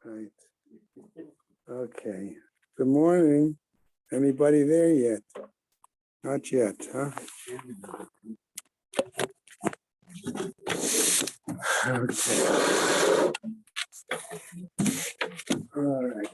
Right. Okay. Good morning. Anybody there yet? Not yet, huh? Okay. All right.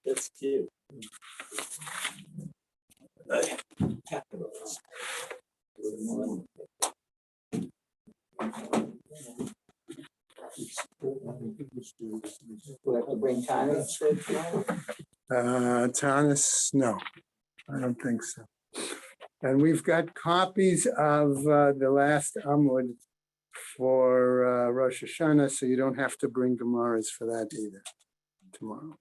That's cute. Do I have to bring Thomas? Thomas, no, I don't think so. And we've got copies of the last Amud for Rosh Hashanah, so you don't have to bring Gemaras for that either tomorrow.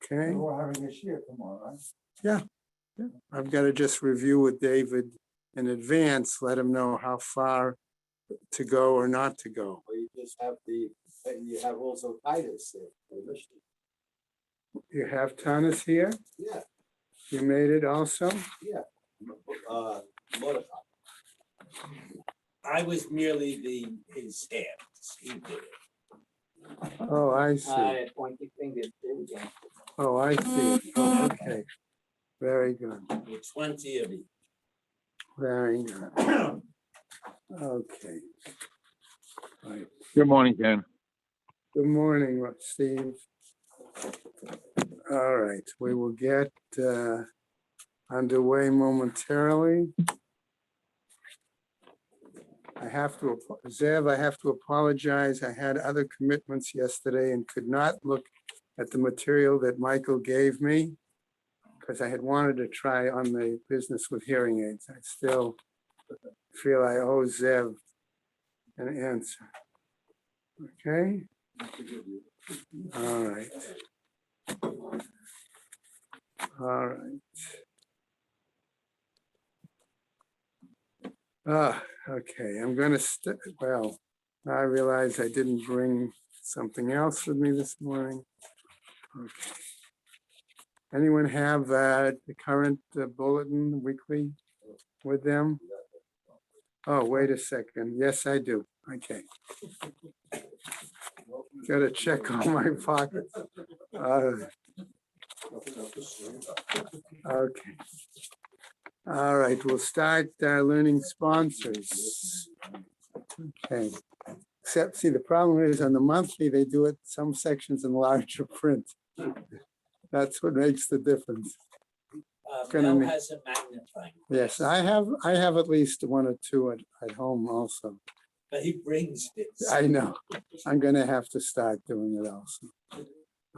Okay? We're having a shir tomorrow, right? Yeah. I've got to just review with David in advance, let him know how far to go or not to go. Or you just have you have also Titus there. You have Tanis here? Yeah, You made it also? yeah. Mordecai. I was merely his hands. He did it. Oh, I see. Pointy fingers. There we go. Oh, I see. Oh, okay. Very good. 20 of each. Very good. Okay. Right. Good morning, Ken. Good morning, Steve. All right, we will get underway momentarily. Zev, I have to apologize. I had other commitments yesterday and could not look at the material that Michael gave me because I had wanted to try on the business with hearing aids. I still feel I owe Zev an answer. Okay? All right. All right. Okay, I'm going to, well, I realize I didn't bring something else with me this morning. Okay. Anyone have the current bulletin weekly with them? Oh, wait a second. Yes, I do. Okay. Got to check all my pockets. Okay. All right, we'll start learning sponsors. Okay. Except, see, the problem is on the monthly, they do it, some sections in larger print. That's what makes the difference. Mel has a magnifying. Yes, I have at least one or two at home also. But he brings it. I know. I'm going to have to start doing it also.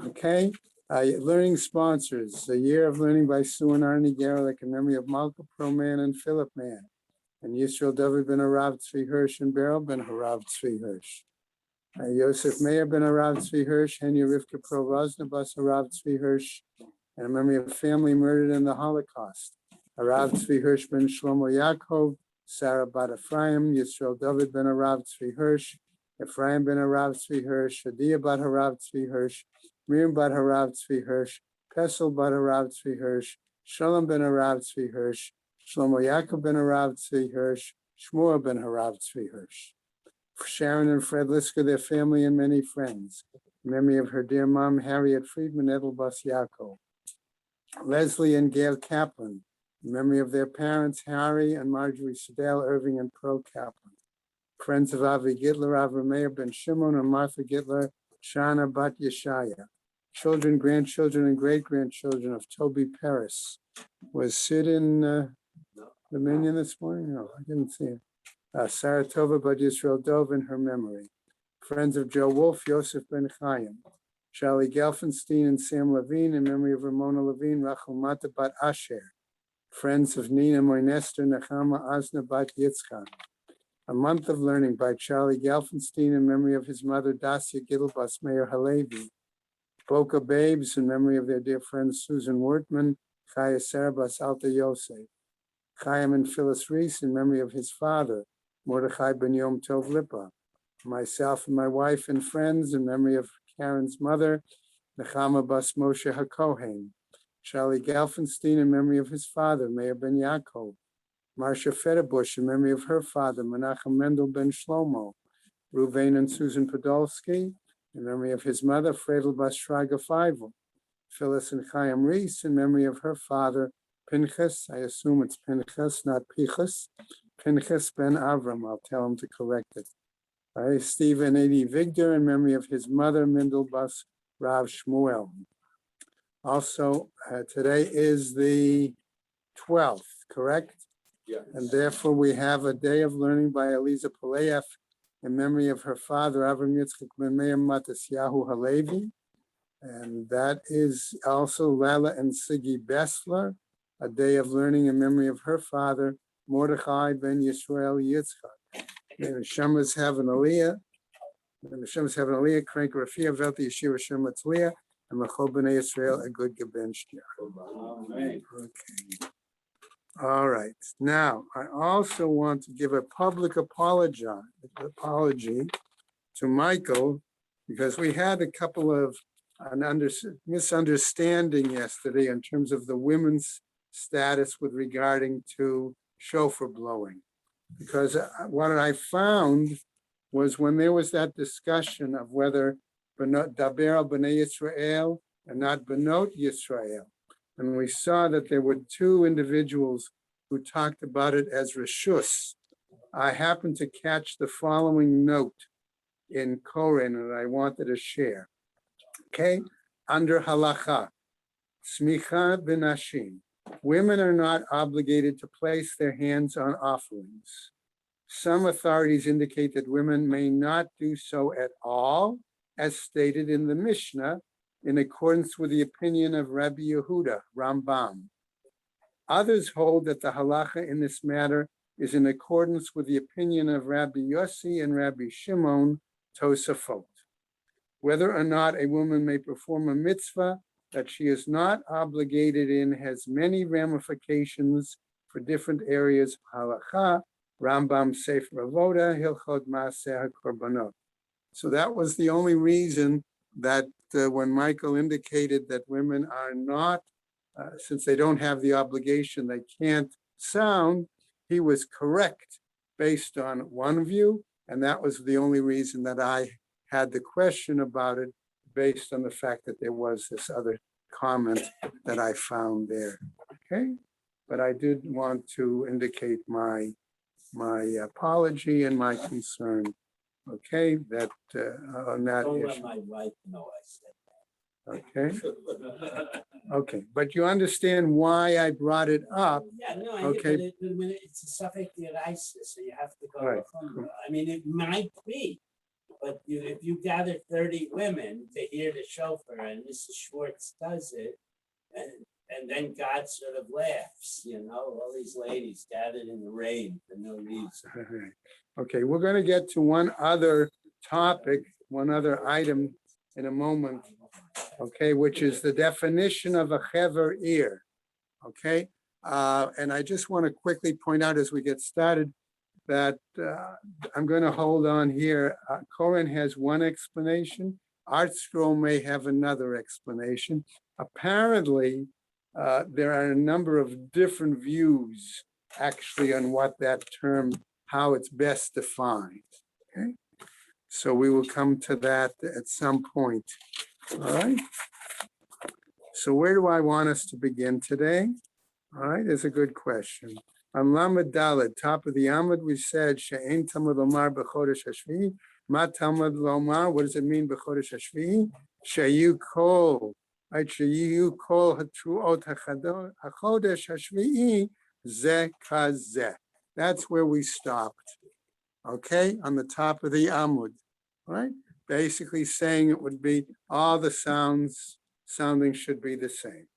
Okay. Learning sponsors, A Year of Learning by Sue and Arnie Garlick in memory of Malka Proman and Philip Mann, and Yisrael David ben Harav Tzvi Hirsch and Beryl ben Harav Tzvi Hirsch. Yosef Meir ben Harav Tzvi Hirsch, Henya Rivka Pro Rosna bas Harav Tzvi Hirsch, and in memory of family murdered in the Holocaust. Harav Tzvi Hirsch ben Shlomo Yaakov, Sarah bat Ephraim, Yisrael David ben Harav Tzvi Hirsch, Ephraim ben Harav Tzvi Hirsch, Shadia bat Harav Tzvi Hirsch, Miriam bat Harav Tzvi Hirsch, Pesel bat Harav Tzvi Hirsch, Shalom ben Harav Tzvi Hirsch, Shlomo Yaakov ben Harav Tzvi Hirsch, Shmuel ben Harav Tzvi Hirsch. Sharon and Fred Lisker, their family and many friends. In memory of her dear mom, Harriet Friedman Edelbus Yaakov. Leslie and Gail Kaplan. In memory of their parents, Harry and Marjorie Sedale Irving and Pro Kaplan. Friends of Avi Gitler, Avrameir ben Shimon and Martha Gitler, Shana bat Yeshaya. Children, grandchildren, and great-grandchildren of Toby Paris. Was Sid in the minion this morning? No, I didn't see it. Saratova bat Yisrael Dov in her memory. Friends of Joe Wolf, Yosef ben Chaim. Charlie Gelfenstein and Sam Levine in memory of Ramona Levine, Rachel Mata bat Asher. Friends of Nina Moynester Nechama Asna Bat Yitzchak. A Month of Learning by Charlie Gelfenstein in memory of his mother Dacia Gilbas Meir Halevi. Boca Babes in memory of their dear friend Susan Wortman, Chaya Sarah Bas Alta Yosef. Chaim and Phyllis Reese in memory of his father, Mordechai Ben Yom Tov Lipa. Myself and my wife and friends in memory of Karen's mother, Nechama Bas Moshe HaKohen. Charlie Gelfenstein in memory of his father, Meir Ben Yaakov. Marcia Federbush in memory of her father, Menachem Mendel Ben Shlomo. Ruvain and Susan Podolsky in memory of his mother, Fredel Bas Shraga Feivel. Phyllis and Chaim Reese in memory of her father, Pinchas. I assume it's Pinchas, not Pichas. Pinchas Ben Avram. I'll tell him to correct it. All right, Steve and Eddie Vigdor in memory of his mother, Mendel Bas Rav Shmuel. Also, today is the 12th, correct? Yeah. And therefore, we have a day of learning by Eliza Peleyev in memory of her father, Avram Yitzchak Ben Meir Matisyahu Halevi. And that is also Lala and Siggy Bessler, a day of learning in memory of her father, Mordechai Ben Yisrael Yitzchak. May the Shemas have an Aliyah. May the Shemas have an Aliyah, Crank Rafia, Velti Yeshiva Shem Matzliah, and Machol B'nai Yisrael, a good Gebenshtia. Okay. All right. Now, I also want to give a public apology to Michael, because we had a couple of misunderstanding yesterday in terms of the women's status with regarding to shofar blowing. Because what I found was when there was that discussion of whether daber al b'nei Yisrael and not benot Yisrael, and we saw that there were two individuals who talked about it as reshus, I happened to catch the following note in Koren that I wanted to share. Okay, under halacha, smicha b'nashim, women are not obligated to place their hands on offerings. Some authorities indicate that women may not do so at all, as stated in the Mishnah, in accordance with the opinion of Rabbi Yehuda, Rambam. Others hold that the halacha in this matter is in accordance with the opinion of Rabbi Yossi and Rabbi Shimon, Tosafot. Whether or not a woman may perform a mitzvah that she is not obligated in has many ramifications for different areas of halacha, Rambam Sefer Avoda, Hilchot Maaseh HaKorbanot. So that was the only reason that when Michael indicated that women are not, since they don't have the obligation, they can't sound, he was correct based on one view, and that was the only reason that I had the question about it, based on the fact that there was this other comment that I found there. Okay, but I did want to indicate my apology and my concern. Okay, that on that Don't let issue. my wife know I said Okay, that. okay, but you understand why I brought it up. Yeah, no, I Okay. get it, but when it's a suffix so you have to go. Right. I mean, it might be, but if you gather 30 women to hear the shofar and Mrs. Schwartz does it, and then God sort of laughs, all these ladies gathered in the rain for no reason. All right. Okay, we're going to get to one other topic, one other item in a moment, okay, which is the definition of a chever ear, okay? And I just want to quickly point out as we get started that I'm going to hold on here. Koren has one explanation. Art Scroll may have another explanation. Apparently, there are a number of different views actually on what that term, how it's best defined, okay? So we will come to that at some point, all right? So where do I want us to begin today? All right, it's a good question. On Lamed Daled, top of the Amud, we said, She'ein Talmud Lomar b'chodesh hashvi'i. Ma Talmud Lomar, what does it mean b'chodesh hashvi'i? She'yu kol, right? She'yu kol hatruot hachodesh hashvi'i ze kazeh. That's where we stopped, okay? On the top of the Amud, right? Basically saying it would be all the sounding should be the same,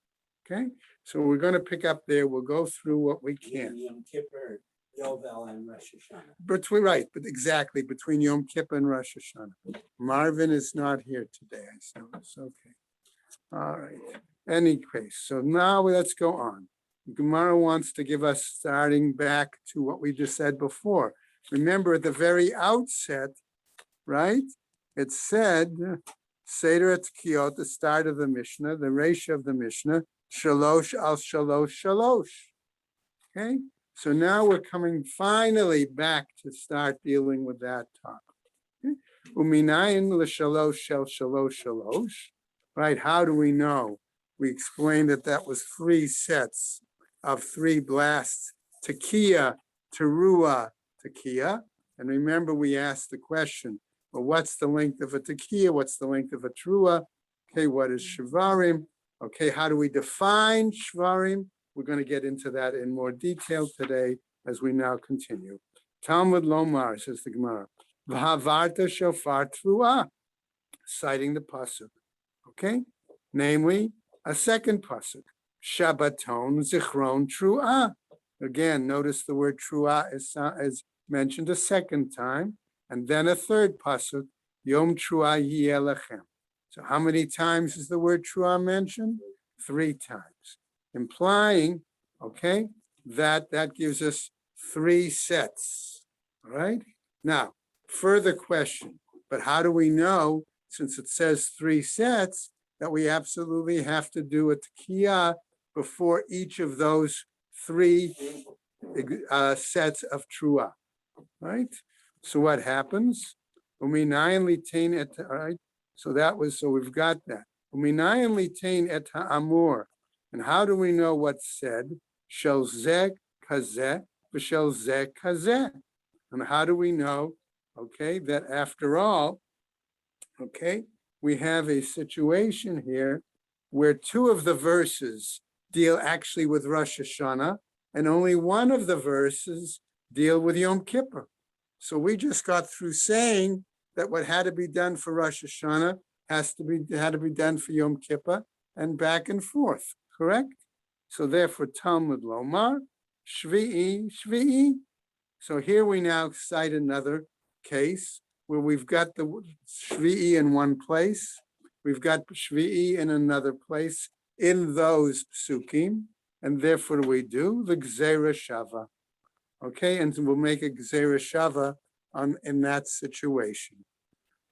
okay? So we're going to pick up there. We'll go through what we can. Yom Kippur, Yovel, and Rosh Hashanah. Right, but exactly between Yom Kippur and Rosh Hashanah. Marvin is not here today, so it's okay. All right. Any case, so now let's go on. Gemara wants to give us starting back to what we just said before. Remember at the very outset, right? It said, Seder Tkiyot, the start of the Mishnah, the ratio of the Mishnah, Shalosh al Shalosh Shalosh. Okay, so now we're coming finally back to start dealing with that topic. Uminayin l'shalosh shel shalosh shalosh. Right? How do we know? We explained that was 3 sets of 3 blasts, tekiah, teruah, tekiah. And remember, we asked the question, well, what's the length of a tekiah? What's the length of a teruah? Okay, what is shvarim? Okay, how do we define shvarim? We're going to get into that in more detail today as we now continue. Talmud Lomar, says the Gemara, V'havarta shofar teruah, citing the pasuk. Okay, namely a second pasuk, Shabbaton zichron teruah. Again, notice the word teruah is mentioned a second time, and then a third pasuk, Yom teruah yeh lechem. So how many times is the word teruah mentioned? 3 times, implying, okay, that gives us 3 sets. All right. Now, further question, but how do we know, since it says 3 sets, that we absolutely have to do a tekiah before each of those 3 sets of teruah, right? So what happens? All right. So we've got that. Et ha'amur. And how do we know what's said? Shel zeh kazeh v'shel zeh kazeh. And how do we know, okay, that after all, okay, we have a situation here where 2 of the verses deal actually with Rosh Hashanah, and only 1 of the verses deal with Yom Kippur. So we just got through saying that what had to be done for Rosh Hashanah had to be done for Yom Kippur, and back and forth, correct? So therefore, Talmud Lomar, Shvi'i, Shvi'i. So here we now cite another case where we've got the Shvi'i in one place, we've got Shvi'i in another place in those psukim, and therefore we do the Gzeira Shava. Okay, and we'll make a Gzeira Shava in that situation.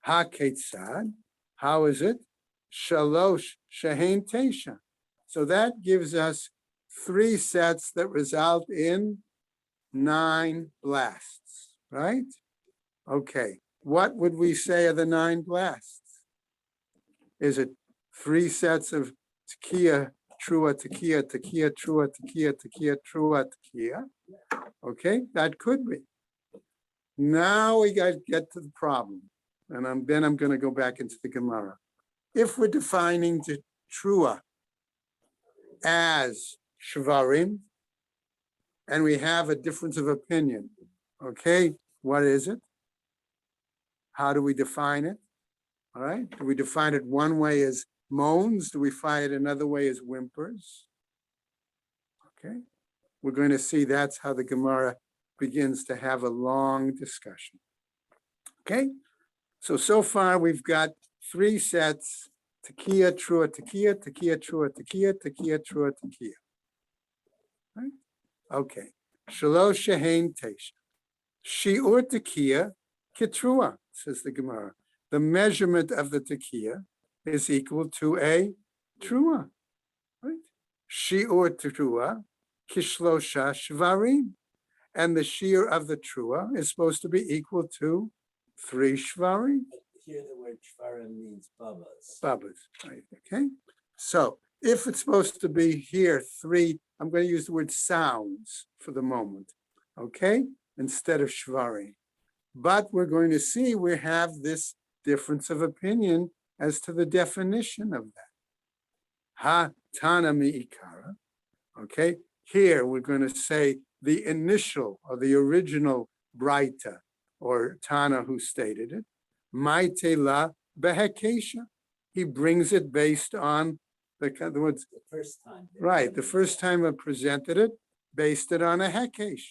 Ha Ketzad, how is it? Shalosh Shehein Tesha. So that gives us 3 sets that result in 9 blasts, right? Okay, what would we say are the 9 blasts? Is it 3 sets of tekiah, teruah, tekiah, tekiah, teruah, tekiah, tekiah, teruah, tekiah? Okay, that could be. Now we got to get to the problem. And then I'm going to go back into the Gemara. If we're defining the teruah as shvarim, and we have a difference of opinion, okay, what is it? How do we define it? All right, do we define it one way as moans? Do we define it another way as whimpers? Okay, we're going to see that's how the Gemara begins to have a long discussion. Okay, so far we've got 3 sets, tekiah, teruah, tekiah, tekiah, teruah, tekiah, tekiah, teruah, tekiah. Right? Okay. Shalosh shehein tesha. Shi'ur tekiah kitruah, says the Gemara. The measurement of the tekiah is equal to a teruah. Right? Shi'ur teruah kishlosha shvarim. And the shiur of the teruah is supposed to be equal to 3 shvarim. Here the word shvarim means bubbas. Bubbas, right, okay? So if it's supposed to be here 3, I'm going to use the word sounds for the moment, okay? Instead of shvarim. But we're going to see we have this difference of opinion as to the definition of that. Ha tana mi'ikara, okay? Here we're going to say the initial or the original Braita or Tana who stated it, Maite la behekesha. He brings it based on the words, The first time. right, the first time I presented it, based it on a hekesh.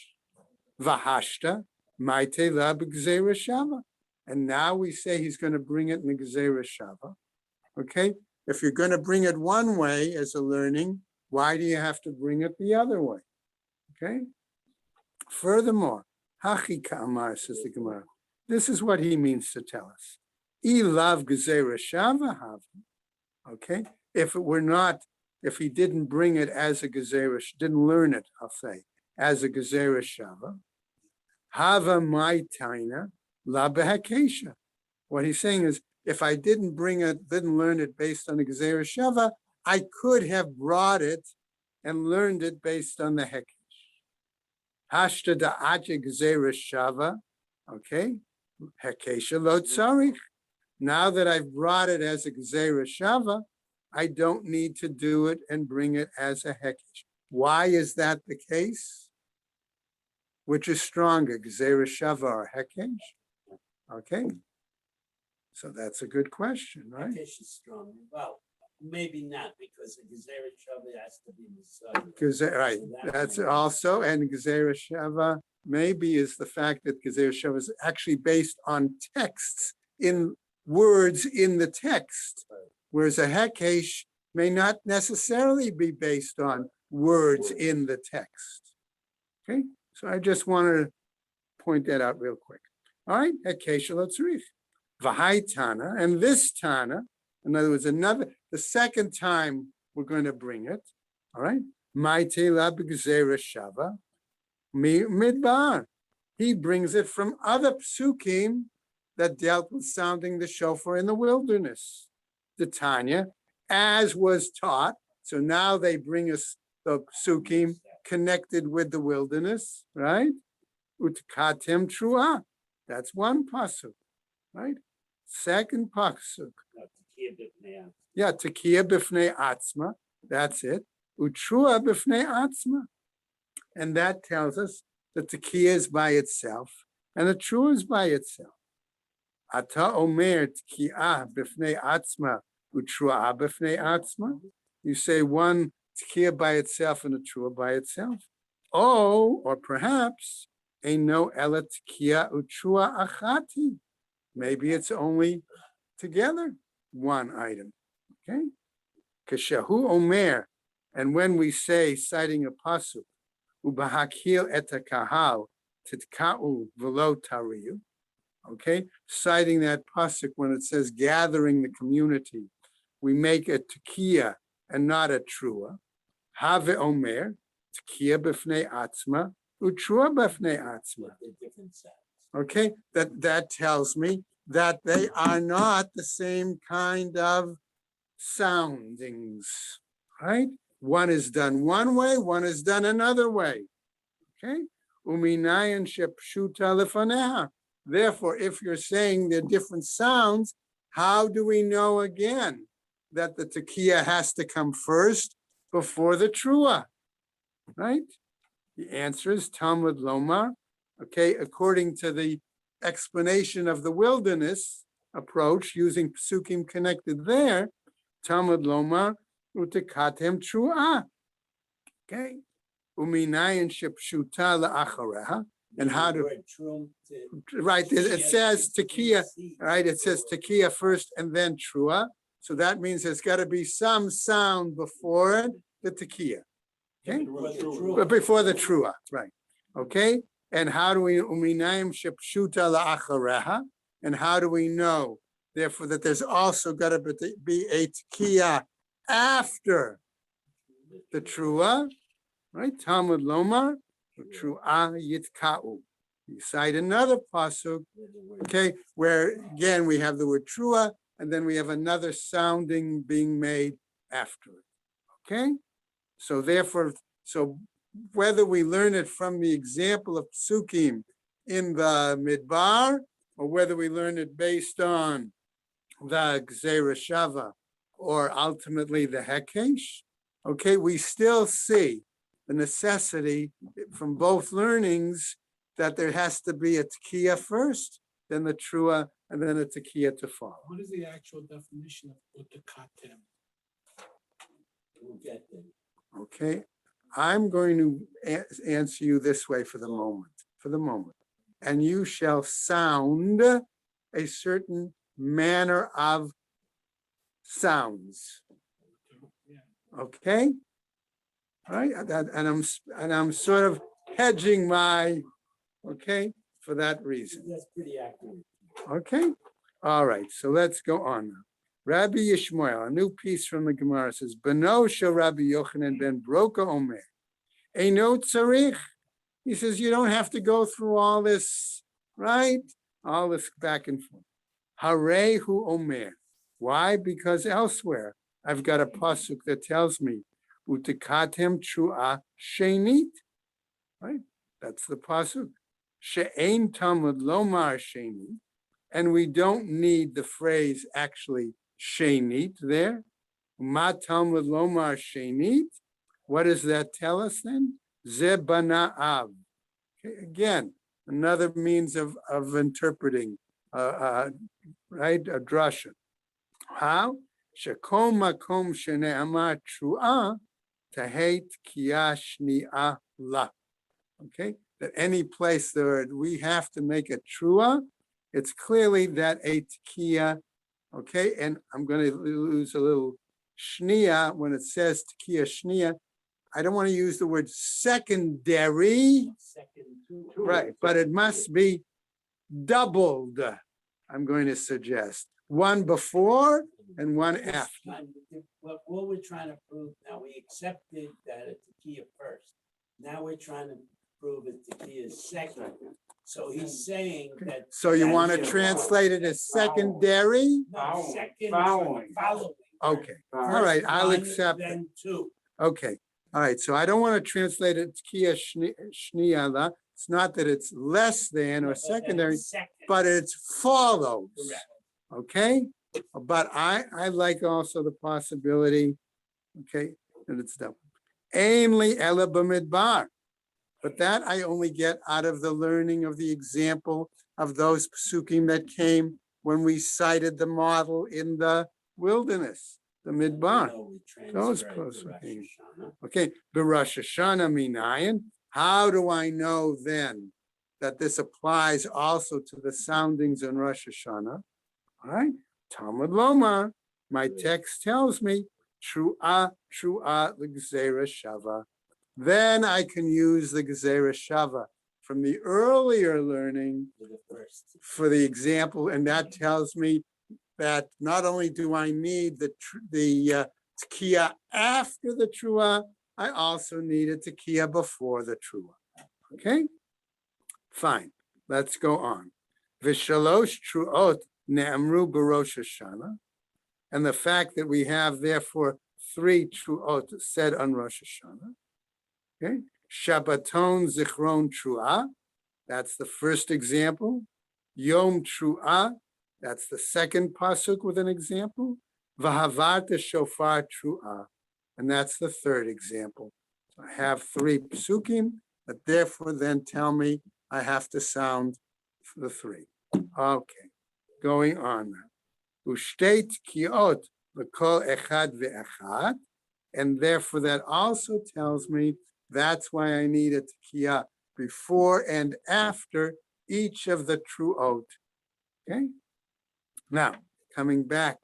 Vahashta, maite la b'gzeira shava. And now we say he's going to bring it in the gzeira shava. Okay? If you're going to bring it one way as a learning, why do you have to bring it the other way? Okay? Furthermore, Hachi Ka'amar, says the Gemara, this is what he means to tell us. Ilav gzeira shava hava. Okay? If it were not, if he didn't bring it as a gzeira, didn't learn it, I'll say, as a gzeira shava, hava my taina la behakesha. What he's saying is, if I didn't bring it, didn't learn it based on the gzeira shava, I could have brought it and learned it based on the hekesh. Hashta da aja gzeira shava, okay, hekesha lo tzarich. Now that I've brought it as a gzeira shava, I don't need to do it and bring it as a hekesh. Why is that the case? Which is stronger, gzeira shava or hekesh? Okay, so that's a good question, right? Hekesh is strong. Well, maybe not, because the Gezerah Shavah has to be Messiah. Right, that's also, and gzeira shava maybe is the fact that gzeira shava is actually based on texts in words in the text, whereas a hekesh may not necessarily be based on words in the text. Okay, so I just wanted to point that out real quick. All right, hekesh lo tzarich. V'hai Tana, and this Tana, in other words, the second time we're going to bring it, all right? Maite la b'gzeira shava midbar. He brings it from other psukim that dealt with sounding the shofar in the wilderness. The Tanya, as was taught. So now they bring us the psukim connected with the wilderness, right? Utkatem trua. That's one pasuk, right? Second pasuk. Yeah, tekiya b'fnei atzma. That's it. Utrua b'fnei atzma. And that tells us that tekiya is by itself and the trua is by itself. Ata omer tekiya b'fnei atzma utrua b'fnei atzma. You say one tekiya by itself and a trua by itself. Oh, or perhaps no ela tekiya utrua achati. Maybe it's only together one item. Okay? Kashahu omer, and when we say, citing a pasuk, ubahakil et kahal titka'u v'lo tariyu, okay, citing that pasuk when it says gathering the community, we make a tekiya and not a trua. Have omer tekiya b'fnei atzma utrua b'fnei atzma. Okay, that tells me that they are not the same kind of soundings, right? One is done one way, one is done another way. Okay? Uminayan shepshuta lefaneha. Therefore, if you're saying they're different sounds, how do we know again that the tekiya has to come first before the trua? Right? The answer is Talmud Lomar. Okay, according to the explanation of the wilderness approach using psukim connected there, Talmud Lomar utekatem trua. Okay, uminayin shepshuta la'achareha, and how to right? It says tekiya, right? It says tekiya first and then trua. So that means there's got to be some sound before it, the tekiya. Okay, but before the trua, right? Okay. And how do we uminayim shepshuta la'achareha? And how do we know, therefore, that there's also got to be a tekiya after the trua, right? Talmud Lomar, trua yitka'u. You cite another pasuk, okay, where again we have the word trua, and then we have another sounding being made after it. Okay, so therefore, whether we learn it from the example of psukim in the midbar, or whether we learn it based on the gzeira shava, or ultimately the hekesh, okay, we still see the necessity from both learnings that there has to be a tekiya first, then the trua, and then a tekiya to follow. What is the actual definition of utakatem? We'll get there. Okay, I'm going to answer you this way for the moment. And you shall sound a certain manner of sounds. Okay? All right, and I'm sort of hedging my, okay, for that reason. That's pretty accurate. Okay, all right, so let's go on now. Rabbi Yishmael, a new piece from the Gemara says, Beno shel Rabbi Yochanan ben Broka Omer, Eino tzarich. He says, you don't have to go through all this, right? All this back and forth. Harehu Omer. Why? Because elsewhere, I've got a pasuk that tells me, Utikatem trua shenit, right? That's the pasuk. She'ein tamud lomar shenit. And we don't need the phrase actually shenit there. Ma talmud lomar shenit. What does that tell us then? Zebana av. Okay, again, another means of interpreting, right? A drasha. How? Shekom makom shene'amar trua tahet kiyashni'ah la. Okay, that any place that we have to make a trua, it's clearly that a tekiah, okay, and I'm going to lose a little shnia when it says tekiah shnia. I don't want to use the word secondary, right, but it must be doubled, I'm going to suggest. One before and one after. What we're trying to prove now, we accepted that a tekiah first. Now we're trying to prove a tekiah second. So he's saying that. So you want to translate it as secondary? No, second, Following. following. Okay, all right, I'll One, accept it. Then two. Okay, all right, so I don't want to translate it tekiah shniya. It's not that it's less than or secondary, Second. but it's follows. Correct. Okay, but I like also the possibility, okay, that it's double. Ainly ela b'midbar. But that I only get out of the learning of the example of those psukim that came when we cited the model in the wilderness, the midbar. Those psukim. Okay, the Rosh Hashanah minayin. How do I know then that this applies also to the soundings in Rosh Hashanah? All right, Talmud Lomar. My text tells me trua l'gzeira shava. Then I can use the Gezerah Shava from the earlier learning for the example, and that tells me that not only do I need the tekiah after the trua, I also need a tekiah before the trua. Okay, fine. Let's go on. V'shalosh truot ne'amru b'Rosh Hashanah, and the fact that we have therefore 3 truot said on Rosh Hashanah. Okay, Shabbaton Zichron Trua, that's the first example. Yom Trua, that's the second pasuk with an example. Vahavarta Shofar Trua, and that's the third example. So I have 3 psukim that therefore then tell me I have to sound the 3. Okay, going on now. Ushteit kiot v'kol echad ve'echad, and therefore that also tells me that's why I need a tekiah before and after each of the truot. Okay. Now, coming back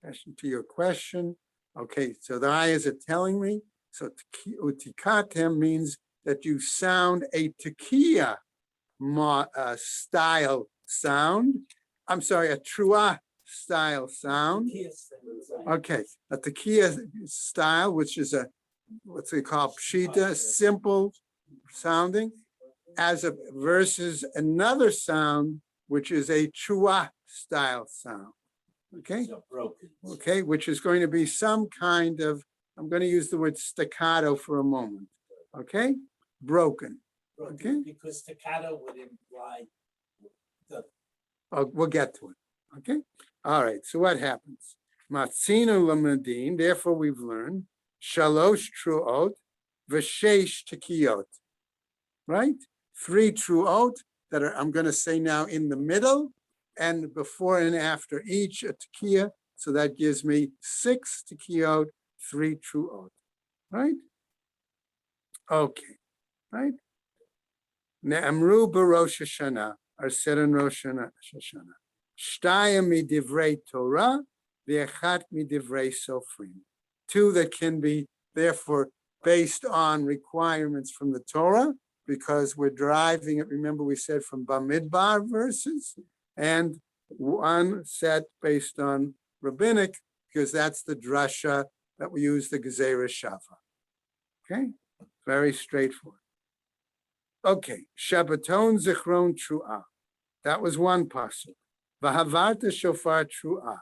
to your question. Okay, so the ayahs are telling me, so utikatem means that you sound a tekiah style sound. I'm sorry, a trua style sound. Okay, a tekiah style, which is a what's it called, pshita, simple sounding, as a versus another sound, which is a trua style sound. Okay, okay, which is going to be some kind of, I'm going to use the word staccato for a moment. Okay, broken. Okay, because staccato would imply the. Oh, we'll get to it. Okay, all right. So what happens? Matzinu lamadin. Therefore, we've learned shalosh truot v'sheish tekiyot. Right, 3 truot that are, I'm going to say now, in the middle, and before and after each a tekiah. So that gives me 6 tekiyot, 3 truot. right? Okay, right? Ne'amru b'Rosh Hashanah, are said in Rosh Hashanah. Shtayim midivrei Torah, v'echat midivrei Sofrim. Two that can be therefore based on requirements from the Torah, because we're deriving it, remember we said from Bamidbar verses, and one set based on rabbinic, because that's the drasha that we use, the Gezerah Shava. Okay, very straightforward. Okay, Shabbaton Zichron Tru'ah. That was one pasuk. Vahavarta Shofar Tru'ah.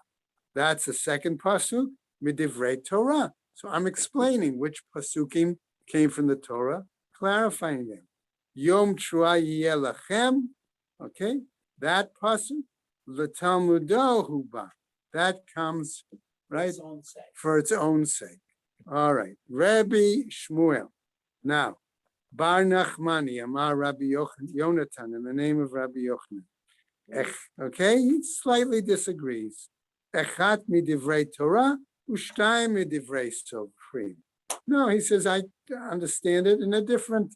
That's the second pasuk, Midivrei Torah. So I'm explaining which pasukim came from the Torah, clarifying them. Yom Tru'ah Yeh Lachem. Okay, that pasuk, L'Talmudo Huba. That comes, right, for its own sake. All right, Rabbi Shmuel. Now, Bar Nachmani, Amar Rabbi Yonatan, in the name of Rabbi Yochanan. Okay, he slightly disagrees. Echat midivrei Torah, ushtayim midivrei Sofrim. No, he says, I understand it in a different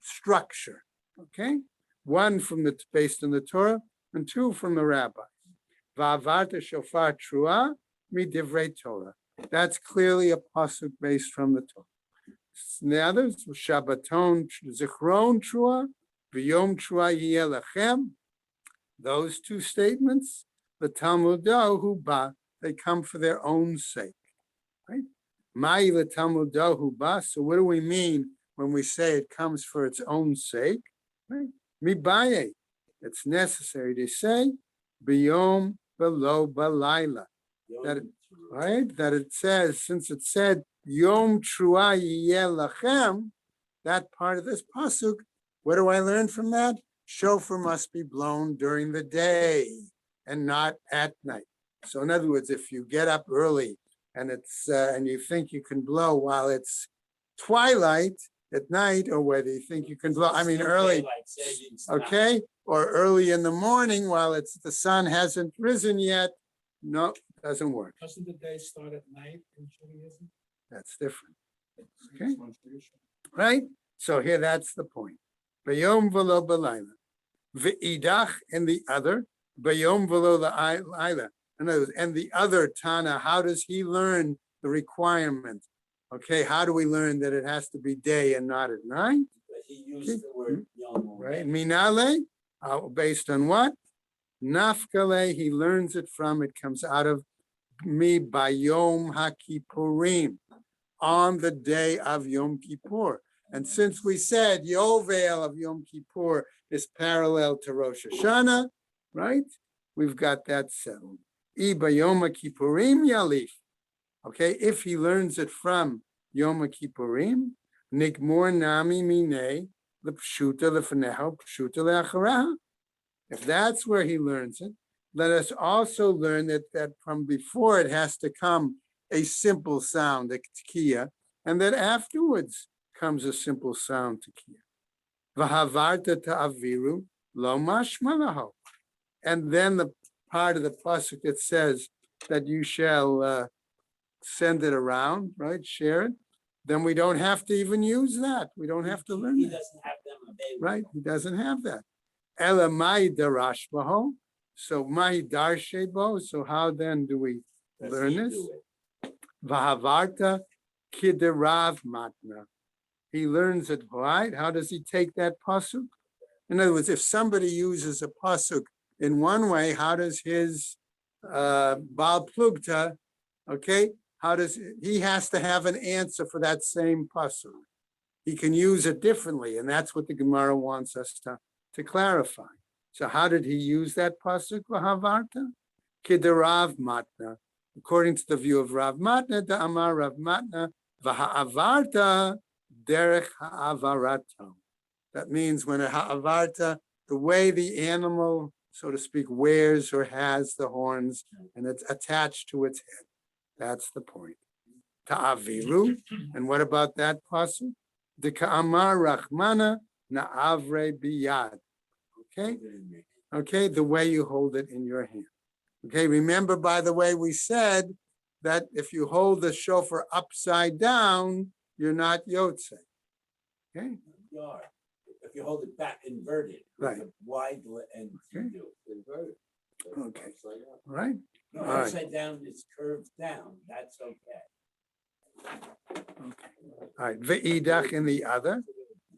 structure. Okay, one from the based on the Torah, and two from the rabbis. Va'avarta shofar truah midivrei Torah. That's clearly a pasuk based from the Torah. The others, Shabbaton Zichron Trua, V'yom Trua Yeh Lachem. Those two statements, the Talmudahu Ba, they come for their own sake, right? Ma'i the Talmudahu Ba. So what do we mean when we say it comes for its own sake? Right? Mibaye. It's necessary to say B'yom Below Balayla. That it says, since it said Yom Trua Yeh Lachem, that part of this pasuk, what do I learn from that? Shofar must be blown during the day and not at night. So in other words, if you get up early and it's and you think you can blow while it's twilight at night, or whether you think you can blow, I mean early, okay, or early in the morning while it's the sun hasn't risen yet, no, doesn't work. Doesn't the day start at night in Judaism? That's different. Okay, right? So here, that's the point. Bayom v'lo b'layla. V'idach, and the other. Bayom v'lo la'ayla. In other words, and the other Tana, how does he learn the requirement? Okay, how do we learn that it has to be day and not at night? But he used the word yom. Right, minale, based on what? Nafkale, he learns it from, it comes out of mi bayom haKippurim, on the day of Yom Kippur. And since we said Yovel of Yom Kippur is parallel to Rosh Hashanah, right? We've got that settled. I bayom Kippurim yalif. Okay, if he learns it from Yom Kippurim, nikmor nami mine l'pshuta l'fneho pshuta le'acharaha. If that's where he learns it, let us also learn that from before it has to come a simple sound, a tekiah, and that afterwards comes a simple sound, tekiah. V'havarta ta'aviru lo mashma laho. And then the part of the pasuk that says that you shall send it around, right? Share it. Then we don't have to even use that. We don't have to learn He that. doesn't have them available. Right? He doesn't have that. Ela mai darash baho. So mai darshe bo. So how then do we Does learn he this? do it? Vahavarta kiderav matna. He learns it, right? How does he take that pasuk? In other words, if somebody uses a pasuk in one way, how does his Baal Plugta, okay, how does he has to have an answer for that same pasuk? He can use it differently, and that's what the Gemara wants us to clarify. So how did he use that pasuk, Vahavarta? Kiderav matna. According to the view of Rav Matna, the Amar Rav Matna, V'ha'avarta derech ha'avarato. That means when a ha'avarta, the way the animal, so to speak, wears or has the horns, and it's attached to its head. That's the point. Ta'aviru. And what about that pasuk? The ka'amar rachmana na'avre biyad. Okay? Okay, the way you hold it in your hand. Okay, remember, by the way, we said that if you hold the shofar upside down, you're not yotze. Okay, You are. If you hold it back inverted. with Right. a wide end, you Okay. do. Inverted. okay, right? No, All right. upside down is curved down. That's okay. All right, ve'idach in the other,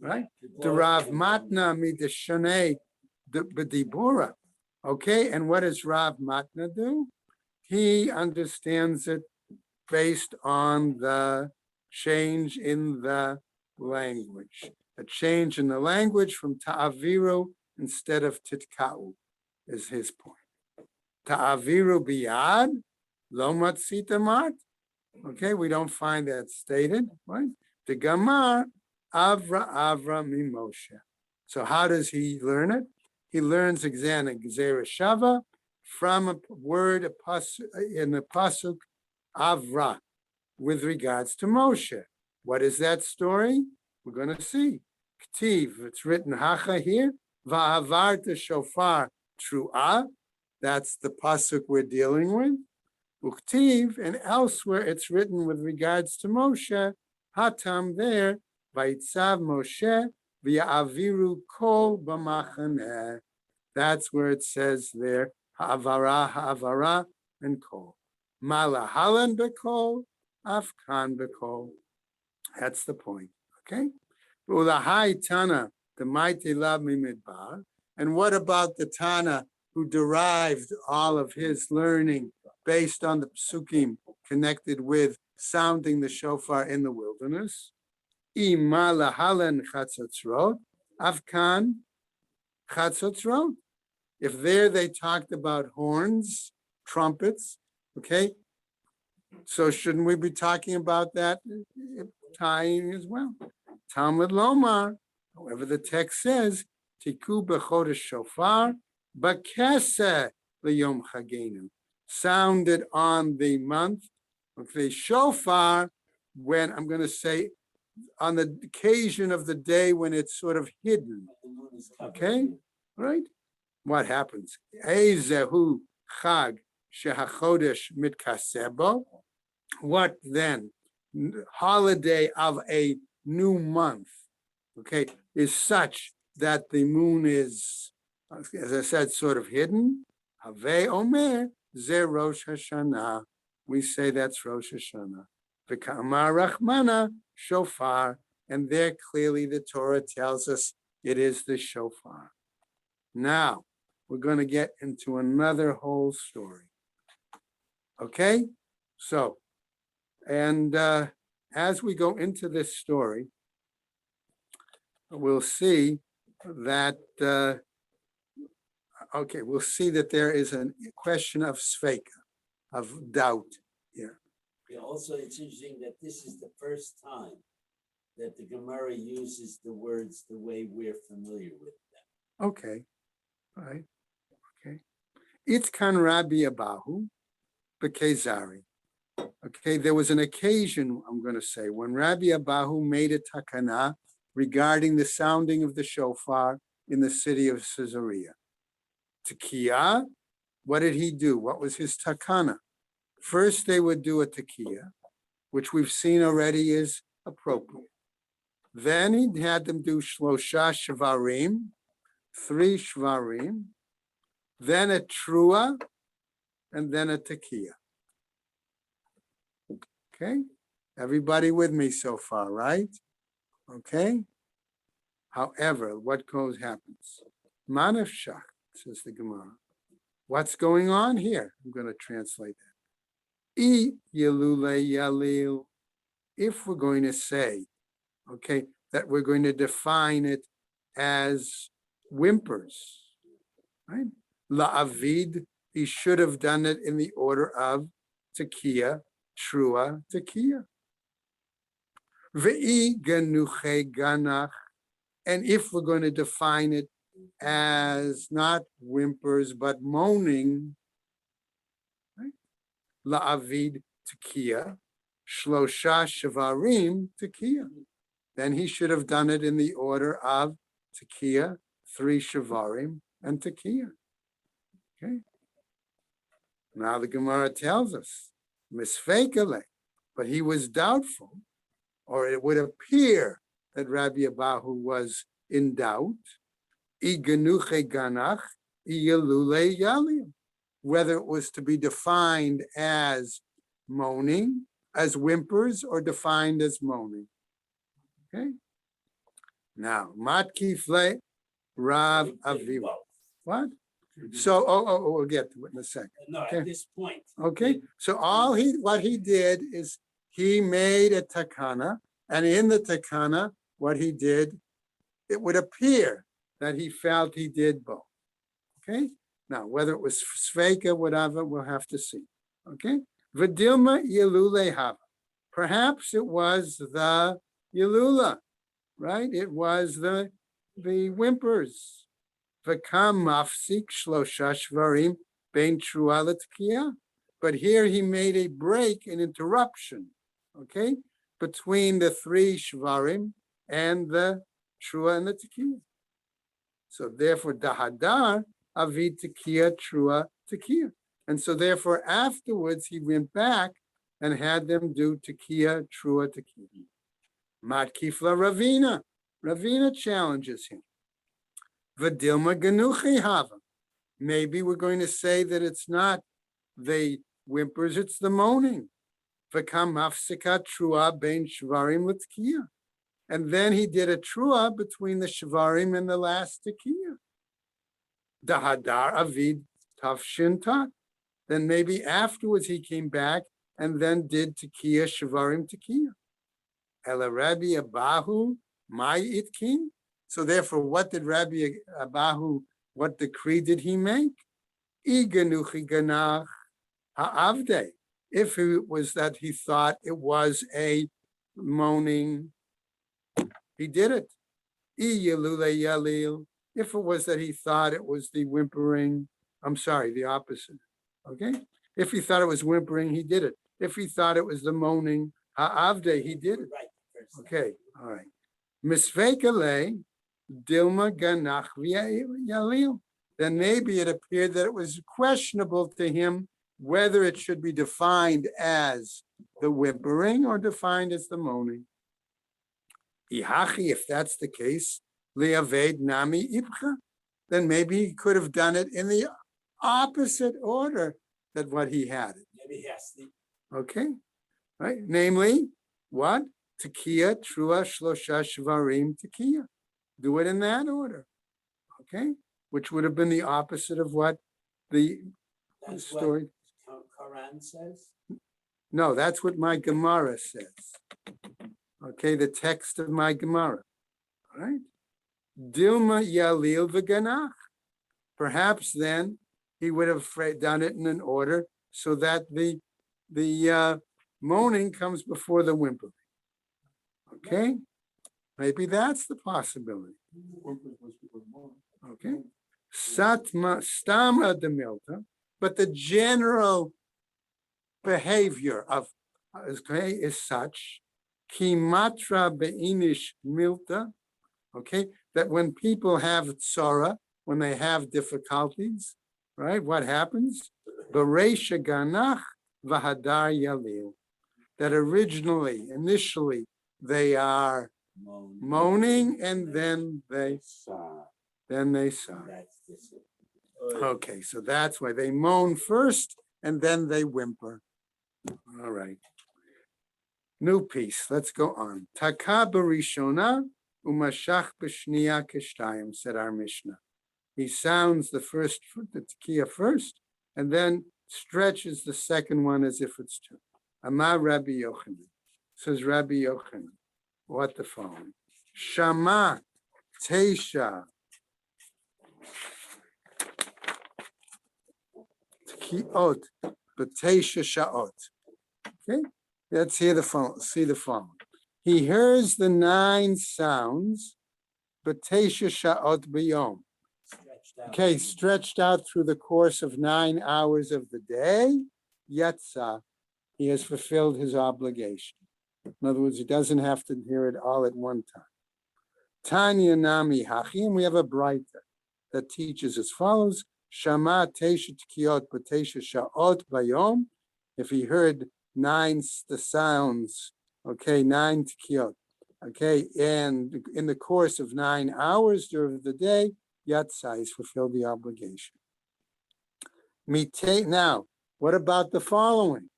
right? You The blow it Rav in Matna mideshane b'dibura. Okay, and what does Rav Matna do? He understands it based on the change in the language. A change in the language from ta'aviru instead of titka'u is his point. Ta'aviru biyad, lo matzita mat. Okay, we don't find that stated, right? The Gamar, Avra Mimoshe. So how does he learn it? He learns again in Gezerah Shava from a word in the pasuk Avra with regards to Moshe. What is that story? We're going to see. Ktiv, it's written Hacha here. Va'avarta shofar tru'ah. That's the pasuk we're dealing with. Uktiv, and elsewhere it's written with regards to Moshe, Hatam there, Vaitzav Moshe, V'ya'aviru kol b'machaneh. That's where it says there, ha'avara, and kol. Malahalan b'kol, afkan b'kol. That's the point, okay? Ulahai Tana, the mighty love mimidbar. And what about the Tana who derived all of his learning based on the psukim connected with sounding the shofar in the wilderness? Ima lahalan chatzotzrot, afkan chatzotzrot. If there they talked about horns, trumpets, okay, so shouldn't we be talking about that tying as well? Talmud Lomar, however the text says, Tiku b'chodesh shofar, b'keseh l'yom chagenu. Sounded on the month of the shofar, when I'm going to say on the occasion of the day when it's sort of hidden. The moon is covered. Okay, right? What happens? Ezehu chag shehachodesh mitkasebo. What then? Holiday of a new month, okay, is such that the moon is, as I said, sort of hidden. Have Omer ze Rosh Hashanah. We say that's Rosh Hashanah. V'ka'amar Rachmana shofar, and there clearly the Torah tells us it is the shofar. Now we're going to get into another whole story. Okay, so and as we go into this story, we'll see that we'll see that there is a question of sveka, of doubt here. Yeah, also, it's interesting that this is the first time that the Gemara uses the words the way we're familiar with them. Okay, all right, okay. Itzkan Rabbi Abahu Bekezari. Okay, there was an occasion, I'm going to say, when Rabbi Abahu made a takana regarding the sounding of the shofar in the city of Caesarea. Tekiah, what did he do? What was his takana? First, they would do a tekiah, which we've seen already is appropriate. Then he had them do shlosha shvarim, 3 shvarim, then a trua, and then a tekiah. Okay, everybody with me so far, right? Okay. However, what happens? Manafshach, says the Gemara. What's going on here? I'm going to translate that. I yelule yalil. If we're going to say, okay, that we're going to define it as whimpers, right? La'avid, he should have done it in the order of tekiah, trua, tekiah. Ve'i ganuche ganach. And if we're going to define it as not whimpers, but moaning, right? La'avid tekiah, shlosha shavarim tekiah. Then he should have done it in the order of tekiah, 3 shavarim, and tekiah. Okay. Now the Gemara tells us, Misfekele, but he was doubtful, or it would appear that Rabbi Abahu was in doubt. Iganuche ganach, iyalule yalim, whether it was to be defined as moaning, as whimpers, or defined as moaning. Okay. Now, matkifle Rav Aviv. What? So, we'll get to it in a second. No, Okay. at this point. Okay, so what he did is he made a takana, and in the takana, what he did, it would appear that he felt he did both. Okay, now whether it was sveka, whatever, we'll have to see. Okay, Vidilma Yelule Hava. Perhaps it was the Yelula, right? It was the whimpers. V'kam mafsik shlosha shvarim bein trua l'tkiya. But here he made a break, an interruption, okay, between the three shvarim and the trua and the tekiya. So therefore, dahadar avi tekiya trua tekiya. And so therefore, afterwards, he went back and had them do tekiya trua tekiya. Matkifla Ravina. Ravina challenges him. Vadilma ganuchi hava. Maybe we're going to say that it's not the whimpers, it's the moaning. V'kam mafsika trua bein shvarim l'tkiya. And then he did a trua between the shvarim and the last tekiya. Dahadar avid tafshin tat. Then maybe afterwards he came back and then did tekiya shvarim tekiya. Ela Rabbi Abahu my itkin. So therefore, what did Rabbi Abahu, what decree did he make? Iganuchi ganach ha'avde. If it was that he thought it was a moaning, he did it. Iyelule yalil. If it was that he thought it was the whimpering, I'm sorry, the opposite. Okay? If he thought it was whimpering, he did it. If he thought it was the moaning, ha'avde, he did it. Okay, all right. Misvekale Dilma ganach yalil. Then maybe it appeared that it was questionable to him whether it should be defined as the whimpering or defined as the moaning. Ihachi, if that's the case, liaved nami ibcha, then maybe he could have done it in the opposite order that what he had it. Maybe he has to. Okay, right? Namely, what? Tekiya, trua, shlosha, shvarim, tekiya. Do it in that order, okay? Which would have been the opposite of what the That's story. what Quran says. No, that's what my Gemara says. Okay, the text of my Gemara. All right. Dilma yalil v'ganach. Perhaps then he would have done it in an order so that the moaning comes before the whimpering. Okay, maybe that's the possibility. Okay, satma stama demilta, but the general behavior of is such kimatra beinish milta. Okay, that when people have tzara, when they have difficulties, right? What happens? Bereisha ganach v'hadar yalil. That initially, they are moaning and then they sigh. Okay, so that's why they moan first and then they whimper. All right. New piece. Let's go on. Taka barishona umashach b'shniya kishtayim, said our Mishnah. He sounds the tekiya first and then stretches the second one as if it's two. Amar Rabbi Yochanan. Says Rabbi Yochanan. What the following? Shama Teisha Tkiot B'Teisha Sha'ot. Okay, let's hear the following. See the following. He hears the 9 sounds B'Teisha Sha'ot B'Yom. Okay, stretched out through the course of 9 hours of the day. Yatsa, he has fulfilled his obligation. In other words, he doesn't have to hear it all at one time. Tanya Nami Hachi, and we have a braita that teaches as follows: Shama Teisha Tkiot B'Teisha Sha'ot Bayom. If he heard the sounds, okay, 9 tekiyot, okay, and in the course of 9 hours during the day, Yatzah is fulfilled the obligation. Now, what about the following?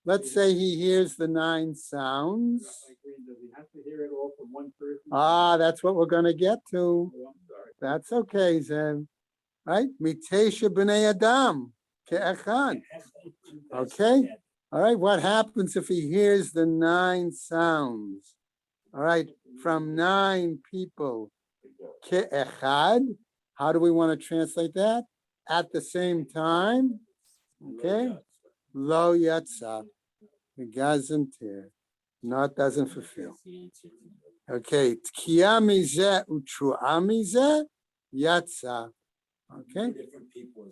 Let's say he hears the 9 sounds. Does he have to hear it all from one person? That's what we're going to get to. Oh, I'm sorry. That's okay, Zen. Right? Mitesha b'nei Adam ke'echad. Okay. All right. What happens if he hears the 9 sounds? All right. From 9 people ke'echad. How do we want to translate that? At the same time. Okay. Lo yatsa. It doesn't hear. No, it doesn't fulfill. Okay. Tkiya mizeh u'tru'a mizeh yatsa. Okay.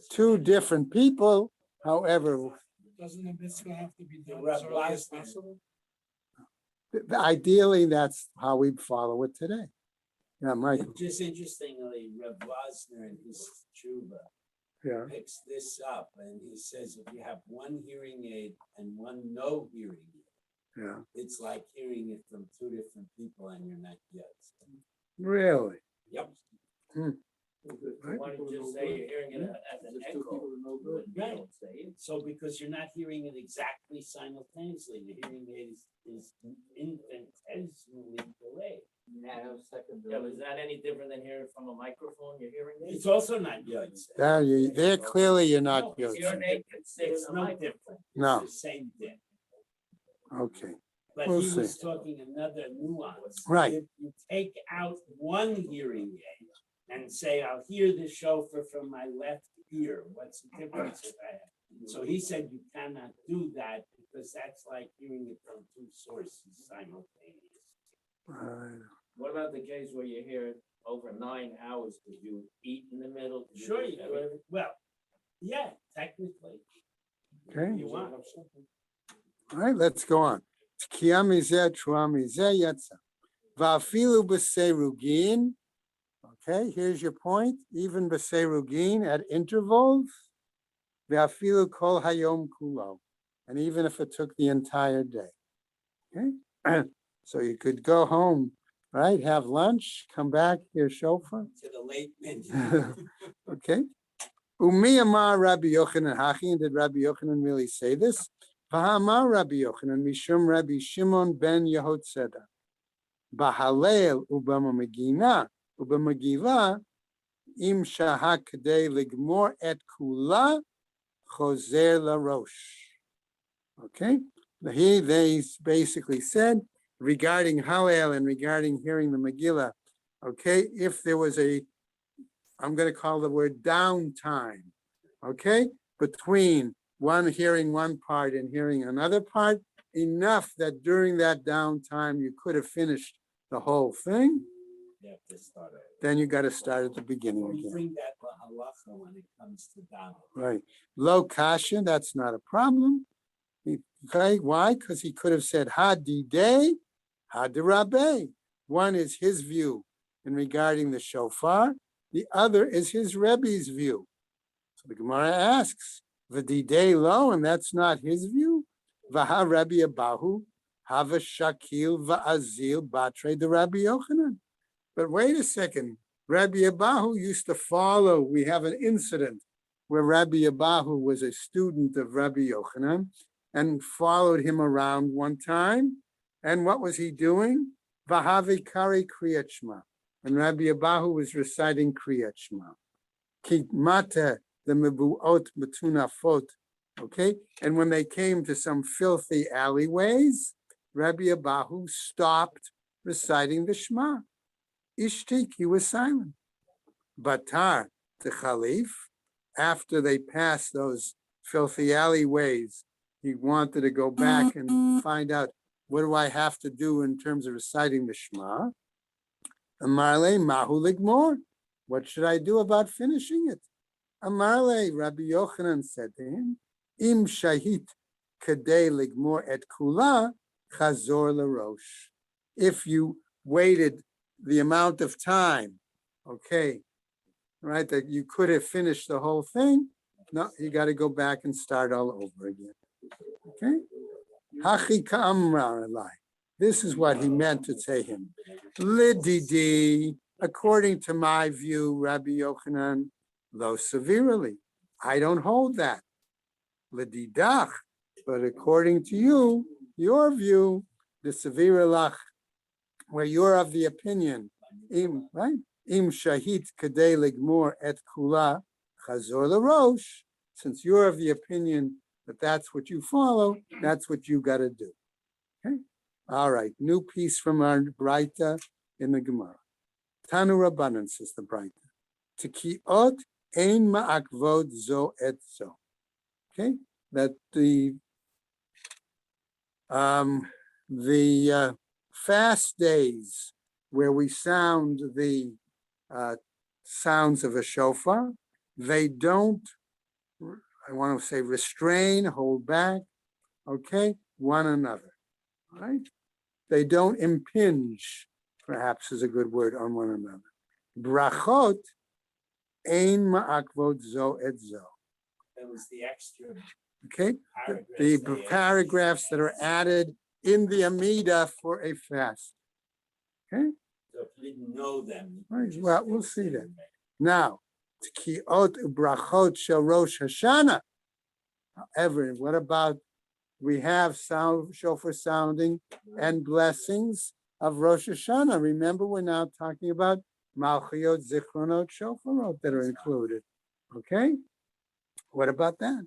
2 different people. However, Doesn't the mitzvah have to be done The as early as Rav possible? ideally, that's how we follow it today. Yeah, Michael. Just interestingly, Rav Wosner in his tshuva Yeah. picks this up, and he says if you have one hearing aid and one no hearing aid, Yeah. it's like hearing it from 2 different people and you're not yet. Really? Yep. Right. Why don't you just say you're hearing it as an echo? Right. Don't say it. So because you're not hearing it exactly simultaneously, the hearing aid is infinitesimally delayed. Yeah, but is that any different than hearing from a microphone, you're hearing it? It's also not yet. There clearly you're not Hearing guilty. aid can fix It's a no microphone. different. No. It's the same thing. Okay. But We'll he was see. talking another nuance. Right. If you take out one hearing aid and say, I'll hear the shofar from my left ear, what's the difference if I have? So he said you cannot do that because that's like hearing it from 2 sources simultaneously. What about the case where you hear it over 9 hours? Did you eat in the middle? Did Sure, do you everything? could. Well, yeah, technically. Okay. You want. All right, let's go on. Tkiya mizeh tru'a mizeh yatsa. Va'afilu b'seirugin. Okay, here's your point. Even b'seirugin at intervals. Va'afilu kol hayom kulo. And even if it took the entire day. Okay. So you could go home, right? Have lunch, come back, hear shofar. To the late midnight. Okay. Umi amar Rabbi Yochanan Hachi, and did Rabbi Yochanan really say this? V'hamar Rabbi Yochanan mishum Rabbi Shimon ben Yehotzeda. Bahalel ubamagina ubamagila im shahak kadei ligmor et kula chozer larosh. Okay. They basically said regarding Hallel and regarding hearing the Megillah. Okay, if there was I'm going to call the word downtime, okay, between hearing one part and hearing another part, enough that during that downtime you could have finished the whole thing, You have to start over. then you got to start at the beginning We again. bring that to halacha when it comes to Dana. Right. Low kasha, that's not a problem. Okay, why? Because he could have said hadidei, hadirabe. One is his view in regarding the shofar. The other is his Rebbe's view. So the Gemara asks, V'didei lo, and that's not his view. V'ha Rabbi Abahu, hava shakil va'azil batre de Rabbi Yochanan. But wait a second, Rabbi Abahu used to follow. We have an incident where Rabbi Abahu was a student of Rabbi Yochanan and followed him around one time. And what was he doing? V'havi kari kriyat shema. And Rabbi Abahu was reciting Kriyat Shema. Ki mata the mebuot betunafot. Okay, and when they came to some filthy alleyways, Rabbi Abahu stopped reciting the Shema. Ishtik, he was silent. Batar, the Khalif, after they passed those filthy alleyways, he wanted to go back and find out, what do I have to do in terms of reciting the Shema? Amarle mahu ligmor. What should I do about finishing it? Amarle, Rabbi Yochanan said to him, Im shahit kadei ligmor et kula chazor larosh. If you waited the amount of time, okay, right, that you could have finished the whole thing, no, you got to go back and start all over again. Okay? Hachi ka'amra alai. This is what he meant to say him. Lididi, according to my view, Rabbi Yochanan, lo severely. I don't hold that. Lididach, but according to you, your view, the sevirelach, where you're of the opinion, right? Im shahit kadei ligmor et kula chazor l'rosh. Since you're of the opinion that that's what you follow, that's what you got to do. Okay. All right. New piece from our Braita in the Gemara. Tanu Rabbanan, says the Braita. Tekiot ein ma'akvod zo et zo. Okay. That the fast days where we sound the sounds of a shofar, they don't, I want to say, restrain, hold back, okay, one another, right? They don't impinge, perhaps is a good word, on one another. Brachot ein ma'akvot zo et zo. That was the extra Okay, paragraphs. the they paragraphs that are added in the Amida for a fast. Okay, So if you didn't know them. you Right, just well, don't we'll see say that. them. now, Tkiot ubrachot shel Rosh Hashanah. However, what about, we have sound shofar sounding and blessings of Rosh Hashanah. Remember, we're now talking about Malchiot, Zichronot, Shofarot that are included. Okay, what about that?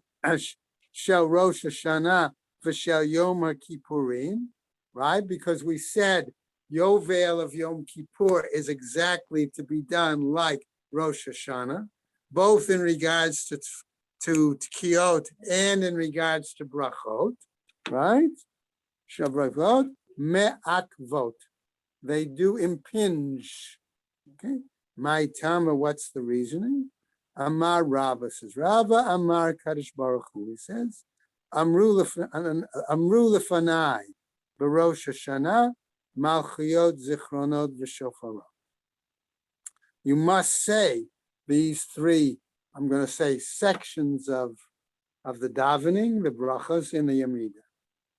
Shel Rosh Hashanah v'shel Yom Kippurim, right? Because we said Yovel of Yom Kippur is exactly to be done like Rosh Hashanah, both in regards to Tkiyot and in regards to Brachot, right? Shel Brachot me'akvot. They do impinge. Okay. My Tama, what's the reasoning? Amar Rabba, says Rabba Amar Kadosh Baruch Hu. He says, Amru lefanai b'Rosh Hashanah Malchiot Zichronot v'Shofarot. You must say these three, I'm going to say, sections of the davening, the brachas in the Yamida.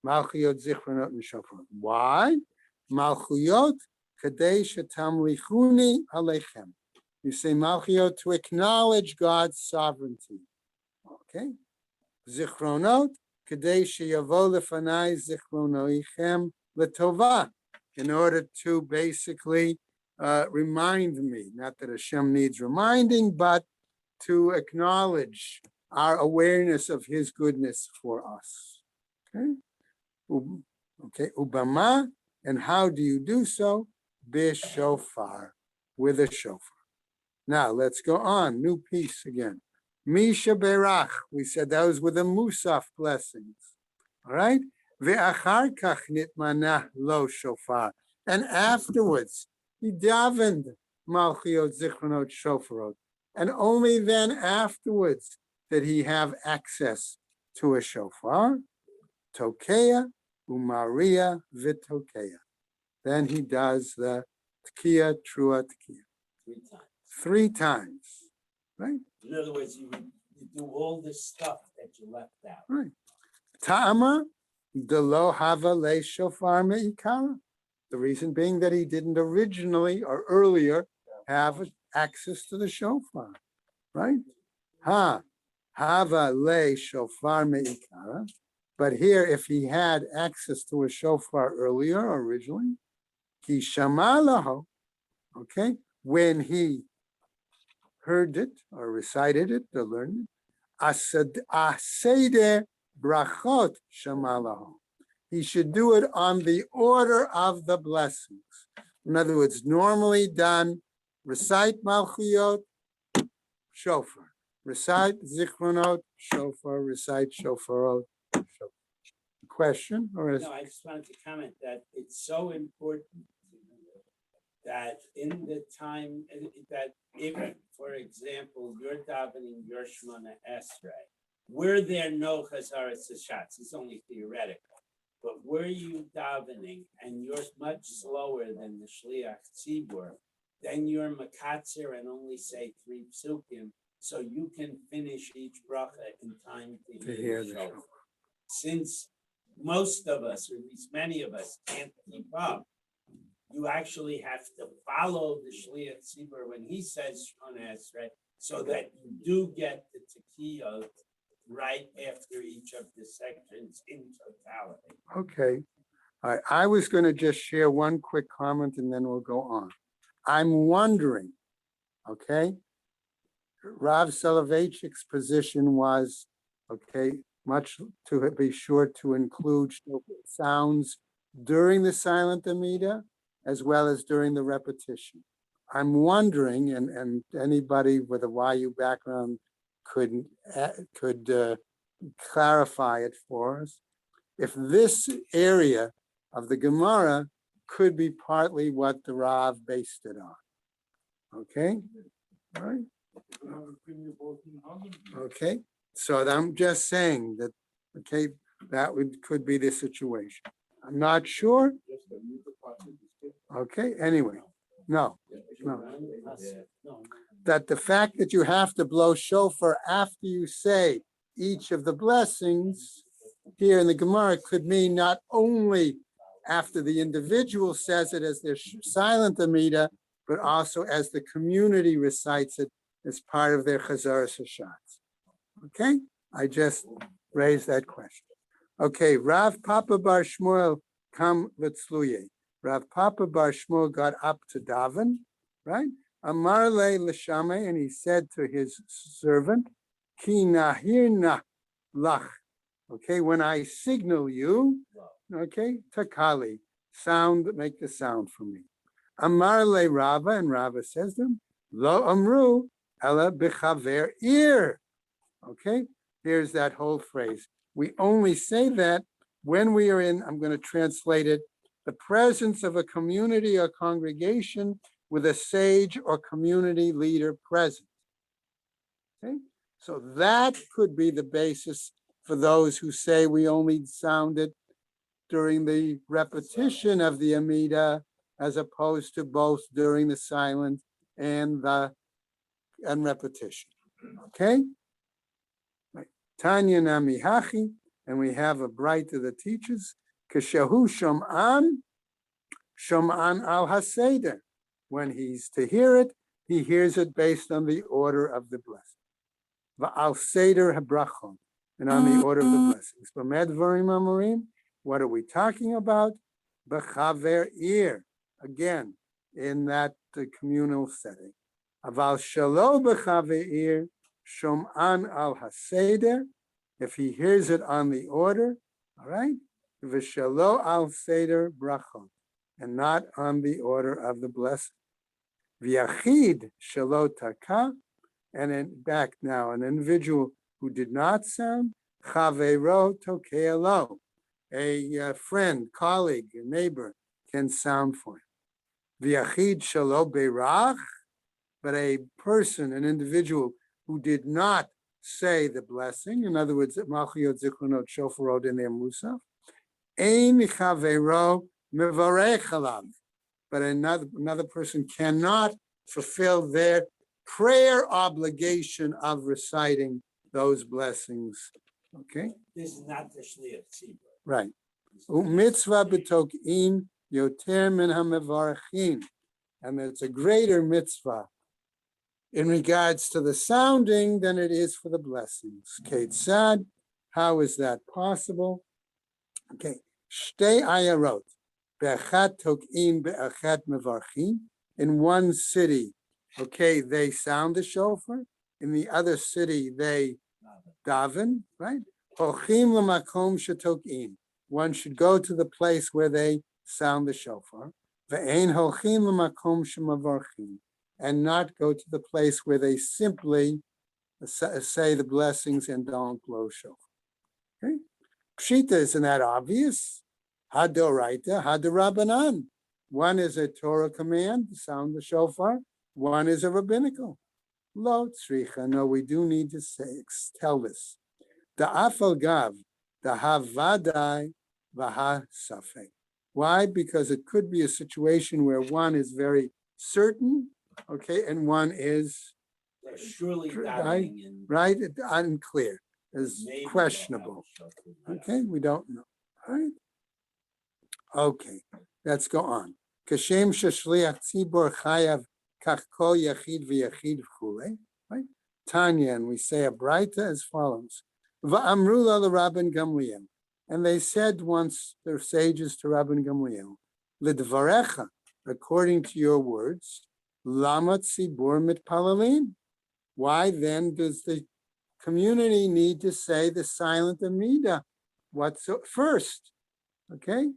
Malchiot Zichronot and Shofarot. Why? Malchiot kadei shetamlichuni aleichem. You say Malchiot to acknowledge God's sovereignty. Okay. Zichronot kadei sheyavo lefanai zichronoichem letova. In order to basically remind me, not that Hashem needs reminding, but to acknowledge our awareness of His goodness for us. Okay. Okay. Ubama, and how do you do so? Bishofar, with a shofar. Now let's go on. New piece again. Misha Berach. We said those were the Musaf blessings. All right. Ve'achar kach nitmanah lo shofar. And afterwards, he davened Malchiot Zichronot Shofarot. And only then afterwards did he have access to a shofar. Tokeya umaria v'tokeya. Then he does the Tkiya, Trua Tkiya. 3 times. 3 times, right? In other words, you do all this stuff that you left out. Right. Ta'ama delo hava le shofar me'ikara. The reason being that he didn't originally or earlier have access to the shofar, right? Hava le shofar me'ikara. But here, if he had access to a shofar earlier, originally, he shama laho, okay, when he heard it or recited it or learned it, aseder brachot shama laho. He should do it on the order of the blessings. In other words, normally done, recite Malchiot, shofar. Recite Zichronot, shofar. Recite Shofarot, shofar. Question? Or is No, I just wanted to comment that it's so important that in the time that if, for example, you're davening your Shemona Esrei, were there no Chazaras Hashatz? It's only theoretical. But were you davening and you're much slower than the Shliach Tzibur, then you're makatzer and only say 3 psukim, so you can finish each bracha in time to hear the shofar. Since most of us, or at least many of us, can't keep up. You actually have to follow the Shliach Tzibur when he says Shmona Esrei, so that you do get the Tekiyot right after each of the sections in totality. Okay. All right. I was going to just share one quick comment and then we'll go on. I'm wondering, okay, Rav Soloveitchik's position was, okay, much to be sure to include sounds during the silent Amida as well as during the repetition. I'm wondering, and anybody with a YU background could clarify it for us, if this area of the Gemara could be partly what the Rav based it on. Okay, all right. Okay, so I'm just saying that, okay, that could be the situation. I'm not sure. Okay, anyway, no. That the fact that you have to blow shofar after you say each of the blessings here in the Gemara could mean not only after the individual says it as their silent Amida, but also as the community recites it as part of their Chazaras Hashatz. Okay, I just raised that question. Okay, Rav Papa Bar Shmuel kam letzluye. Rav Papa Bar Shmuel got up to daven, right? Amar le l'shame, and he said to his servant, Ki nahirna lach. Okay, when I signal you, okay, takali, sound, make the sound for me. Amar le Rava, and Rava says to him, Lo amru, ela b'chaver ear. Okay, here's that whole phrase. We only say that when we are in, I'm going to translate it, the presence of a community or congregation with a sage or community leader present. Okay, so that could be the basis for those who say we only sound it during the repetition of the Amida, as opposed to both during the silent and repetition. Okay? Right. Tanya Nami Hachi, and we have a bright to the teachers. Kashahu Shom'an al Haseder. When he's to hear it, he hears it based on the order of the blessing. Va'al Seder Habrachon, and on the order of the blessings. B'med Varim Amorim, what are we talking about? B'chaver ear, again, in that communal setting. Aval Shalo B'chaver ear, Shom'an al Haseder, if he hears it on the order, all right? V'shalo al Seder Brachon, and not on the order of the blessing. V'yachid Shalo Taka, and in back now, an individual who did not sound, Chaveiro Tokealo, a friend, colleague, a neighbor can sound for him. V'yachid Shalo Beirach, but a person, an individual who did not say the blessing, in other words, Malchiyot Zichronot Shofarot in their Musaf, Ein Chaveiro Mevarech Alav, but another person cannot fulfill their prayer obligation of reciting those blessings. Okay? This is not the Shliach Tzibur. Right. Mitzvah b'tokin yoter min hamevarachin, and it's a greater mitzvah in regards to the sounding than it is for the blessings. Ketzad, how is that possible? Okay. Shtei ayarot, be'achat tokin be'achat mevarchin, in one city. Okay, they sound the shofar. In the other city, they daven, right? Holchim l'makom shetokin. One should go to the place where they sound the shofar. Ve'ein holchim l'makom shemavarchim, and not go to the place where they simply say the blessings and don't blow shofar. Okay, pshita, isn't that obvious? Hadoraita, hadorabanan. One is a Torah command to sound the shofar. One is a rabbinical. Lo tzricha. No, we do need to tell this. Da'afal gav, da'havadai, v'ha safek. Why? Because it could be a situation where one is very certain, okay, and one is They're surely Right, doubting and right, unclear, is maybe questionable. they'll have a shofar. Okay, we don't know. right? Okay, let's go on. Kashem sheshliach tzibor chayav kach kol yachid v'yachid v'chulei. Right? Tanya, and we say a braita as follows: Va'amru la Rabban Gamliel, and they said once, the sages to Rabban Gamliel, Lidvarecha, according to your words, lama tzibur mitpalalin. Why then does the community need to say the silent Amida? What's first? Okay,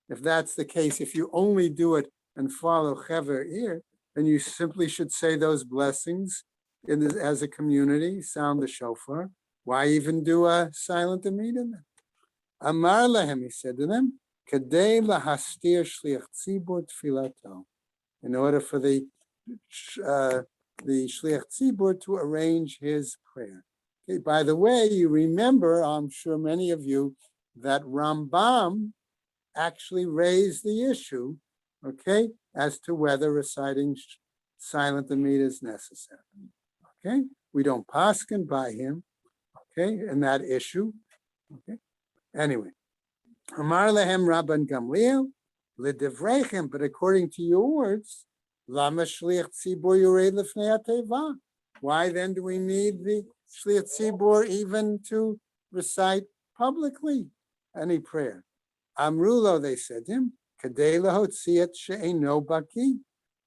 if that's the case, if you only do it and follow Chever Ir, then you simply should say those blessings as a community, sound the shofar. Why even do a silent Amida then? Amar lahem, he said to them, Kadei lahastir shliach tzibur tfilato, in order for the shliach tzibur to arrange his prayer. Okay, by the way, you remember, I'm sure many of you, that Rambam actually raised the issue, okay, as to whether reciting silent Amida is necessary. Okay, we don't paskin by him, okay, in that issue. Okay, anyway, Amar lehem Rabban Gamliel lidivrechem, but according to your words, lama shliach tzibur yurei lefnei ateva. Why then do we need the shliach tzibur even to recite publicly any prayer? Amrulo, they said to him, kadei lahotziat she'eino baki,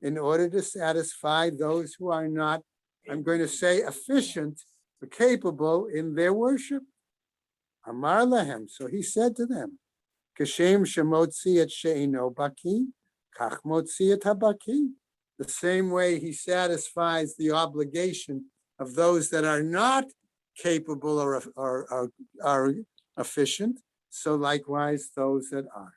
in order to satisfy those who are not, I'm going to say, efficient or capable in their worship. Amar lahem, so he said to them, Kashem shemotziat she'eino baki, kach motziat habaki. The same way he satisfies the obligation of those that are not capable or are efficient, so likewise those that are.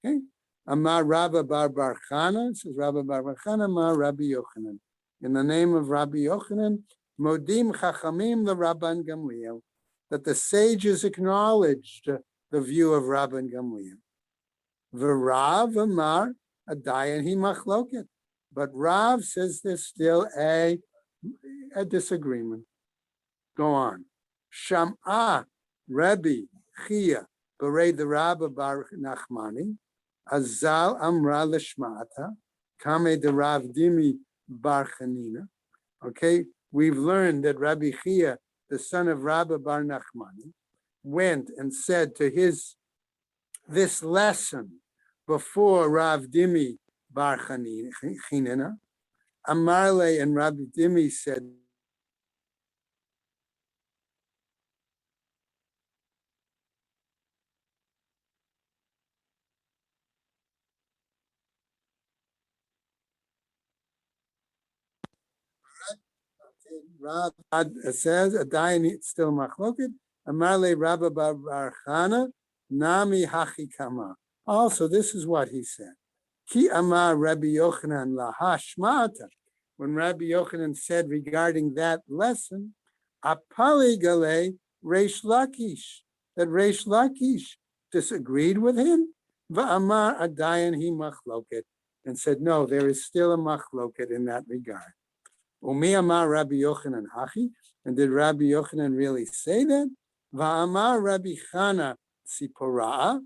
Okay. Amar Rabba bar bar Chana, says Rabba bar bar Chana, Amar Rabbi Yochanan. In the name of Rabbi Yochanan, Modim Chachamim the Rabban Gamliel, that the sages acknowledged the view of Rabban Gamliel. V'Rav Amar Adayan hi machloket. But Rav says there's still a disagreement. Go on. Sham'a Rabbi Chia Berei the Rabba bar Nachmani Azal Amra Lishmata Kame de Rav Dimi bar Chanina. Okay, we've learned that Rabbi Chia, the son of Rabba bar Nachmani, went and said to this lesson before Rav Dimi bar Chanina. Amarle and Rabbi Dimi said, Rav says, Adayin still machloket. Amarle Rabba bar Chana, Nami hachi kama. Also, this is what he said. Ki amar Rabbi Yochanan lahashmata. When Rabbi Yochanan said regarding that lesson, apali gale Reish Lakish, that Reish Lakish disagreed with him. Va'amar adayan hi machloket, and said, no, there is still a machloket in that regard. Umi amar Rabbi Yochanan hachi, and did Rabbi Yochanan really say that? Va'amar Rabbi Chana Tzipora,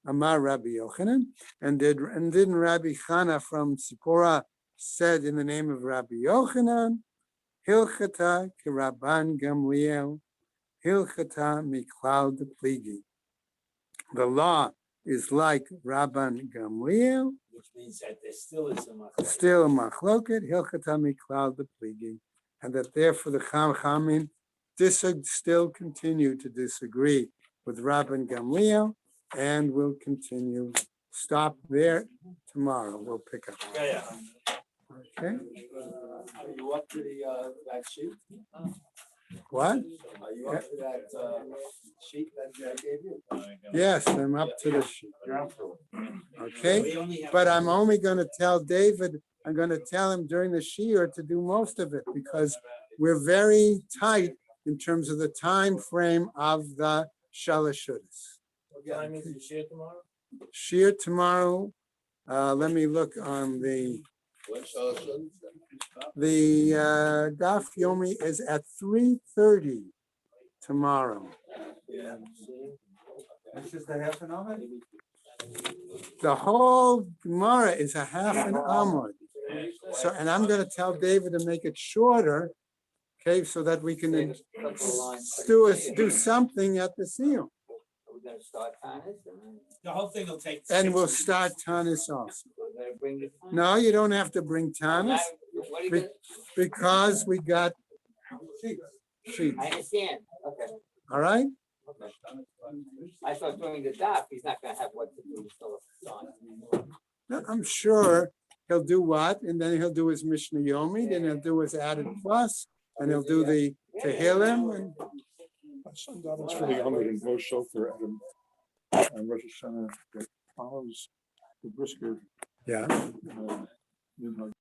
amar Rabbi Yochanan, and didn't Rabbi Chana from Tzipora said in the name of Rabbi Yochanan, Hilchata Kiraban Gamliel, Hilchata Miklal de Pligi. The law is like Rabban Gamliel, which means that there still is a machloket. Still a machloket, Hilchata Miklal de Pligi, and that therefore the Chachamim still continue to disagree with Rabban Gamliel, and will continue. Stop there. Tomorrow we'll pick up. Yeah. Okay. Are you up to that sheet? What? Are you up to that sheet that I gave you? Yes, I'm up to the sheet. You're up to it. Okay, We only have- but I'm only going to tell David, I'm going to tell him during the shiur to do most of it because we're very tight in terms of the time frame of the Shalashudas. What time is the share tomorrow? Shiur tomorrow, let me look on the Daf Yomi is at 3:30 tomorrow. Yeah. That's just a half an hour? The whole Gemara is a half an amud. So, and I'm gonna tell David to make it shorter, okay, so that we can do something at the seal. We're gonna start Tanis, The whole thing will take. And we'll 6 start Tanis also. we're gonna bring the. No, you don't have to bring Tanis What are you be- gonna, because we got sheets, I understand, okay, all right? okay. I thought during the doc, he's not gonna have what to do, so it's on. No, I'm sure he'll do what, and then he'll do his Mishnah Yomi, then he'll do his added plus, and he'll do the Tehillim, and My son davens for the Amud and blows shofar and Rosh Hashanah that follows the brisker. yeah. Minhag.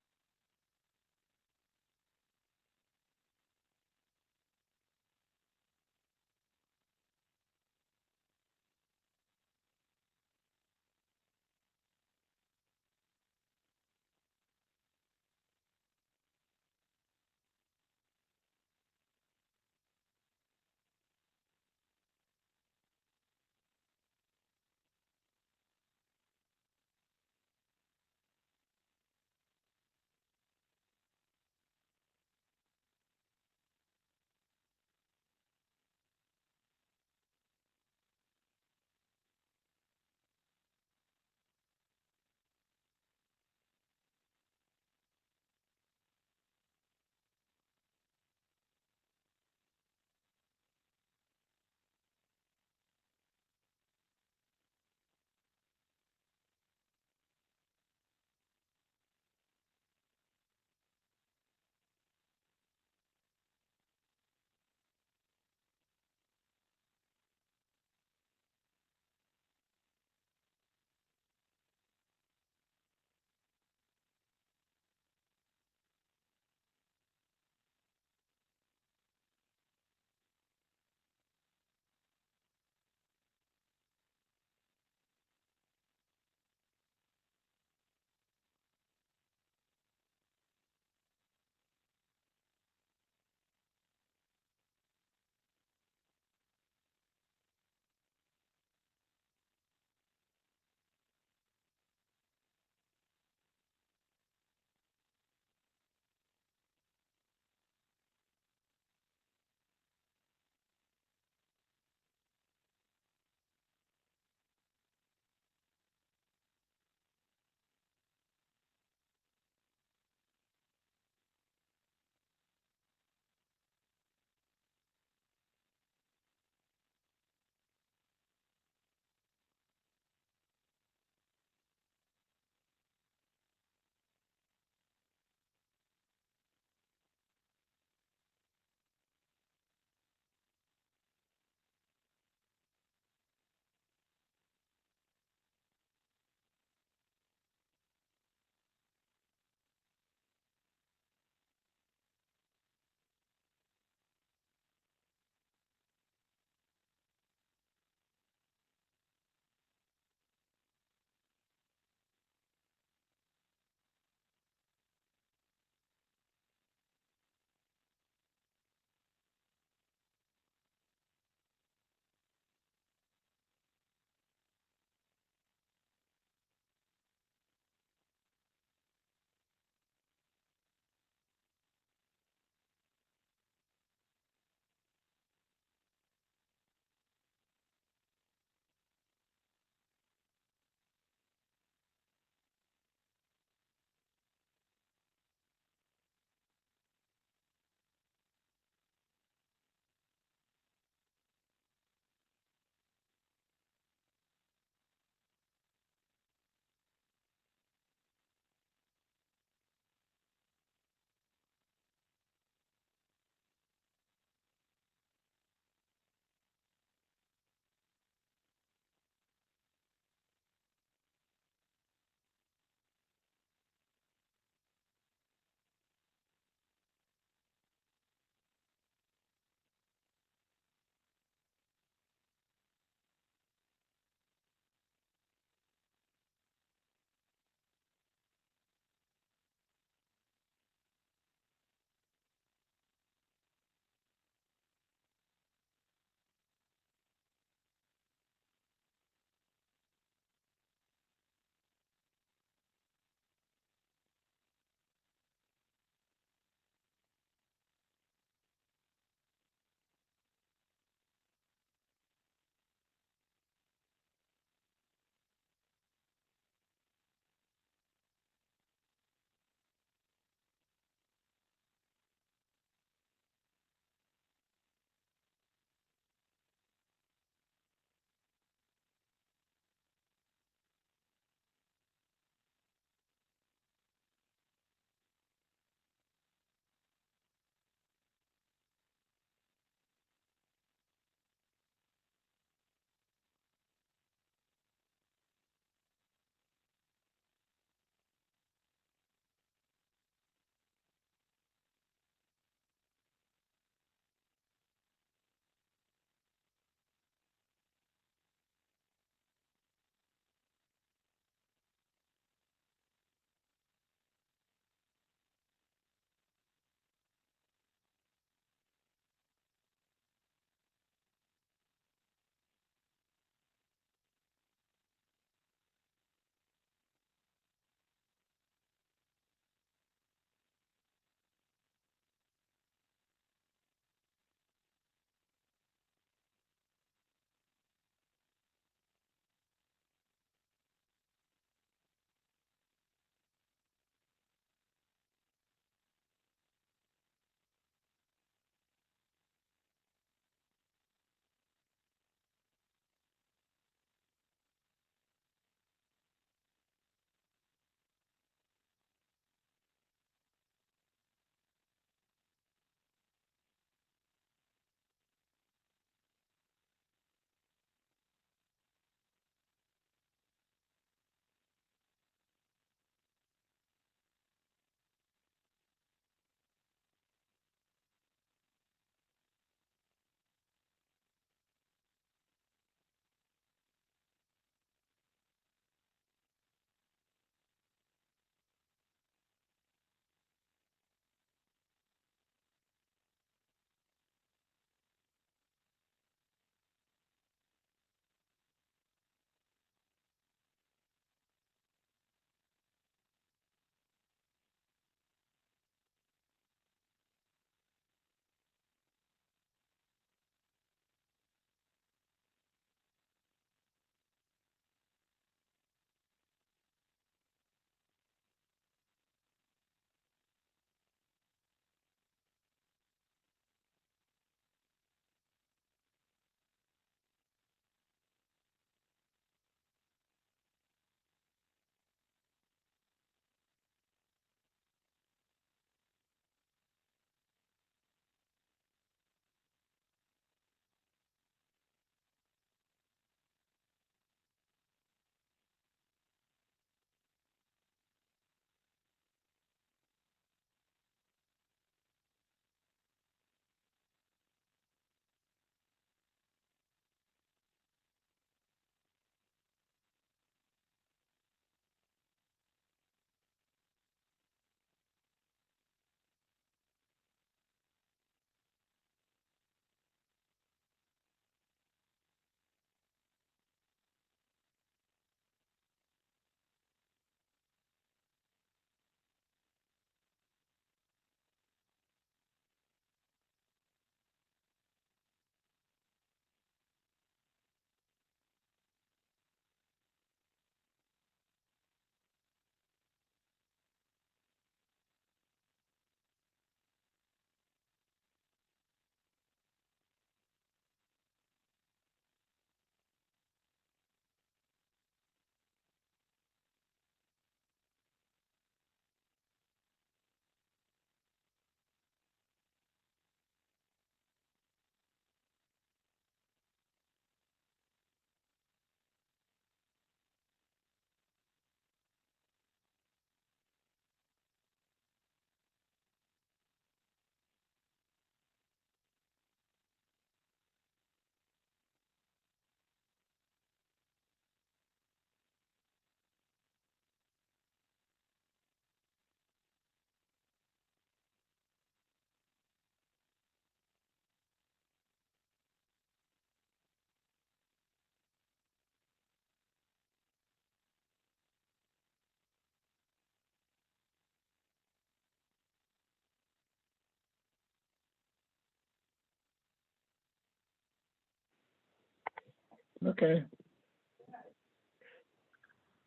Okay.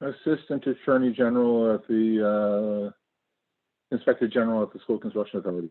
Assistant Attorney General at the Inspector General at the School Construction Authority.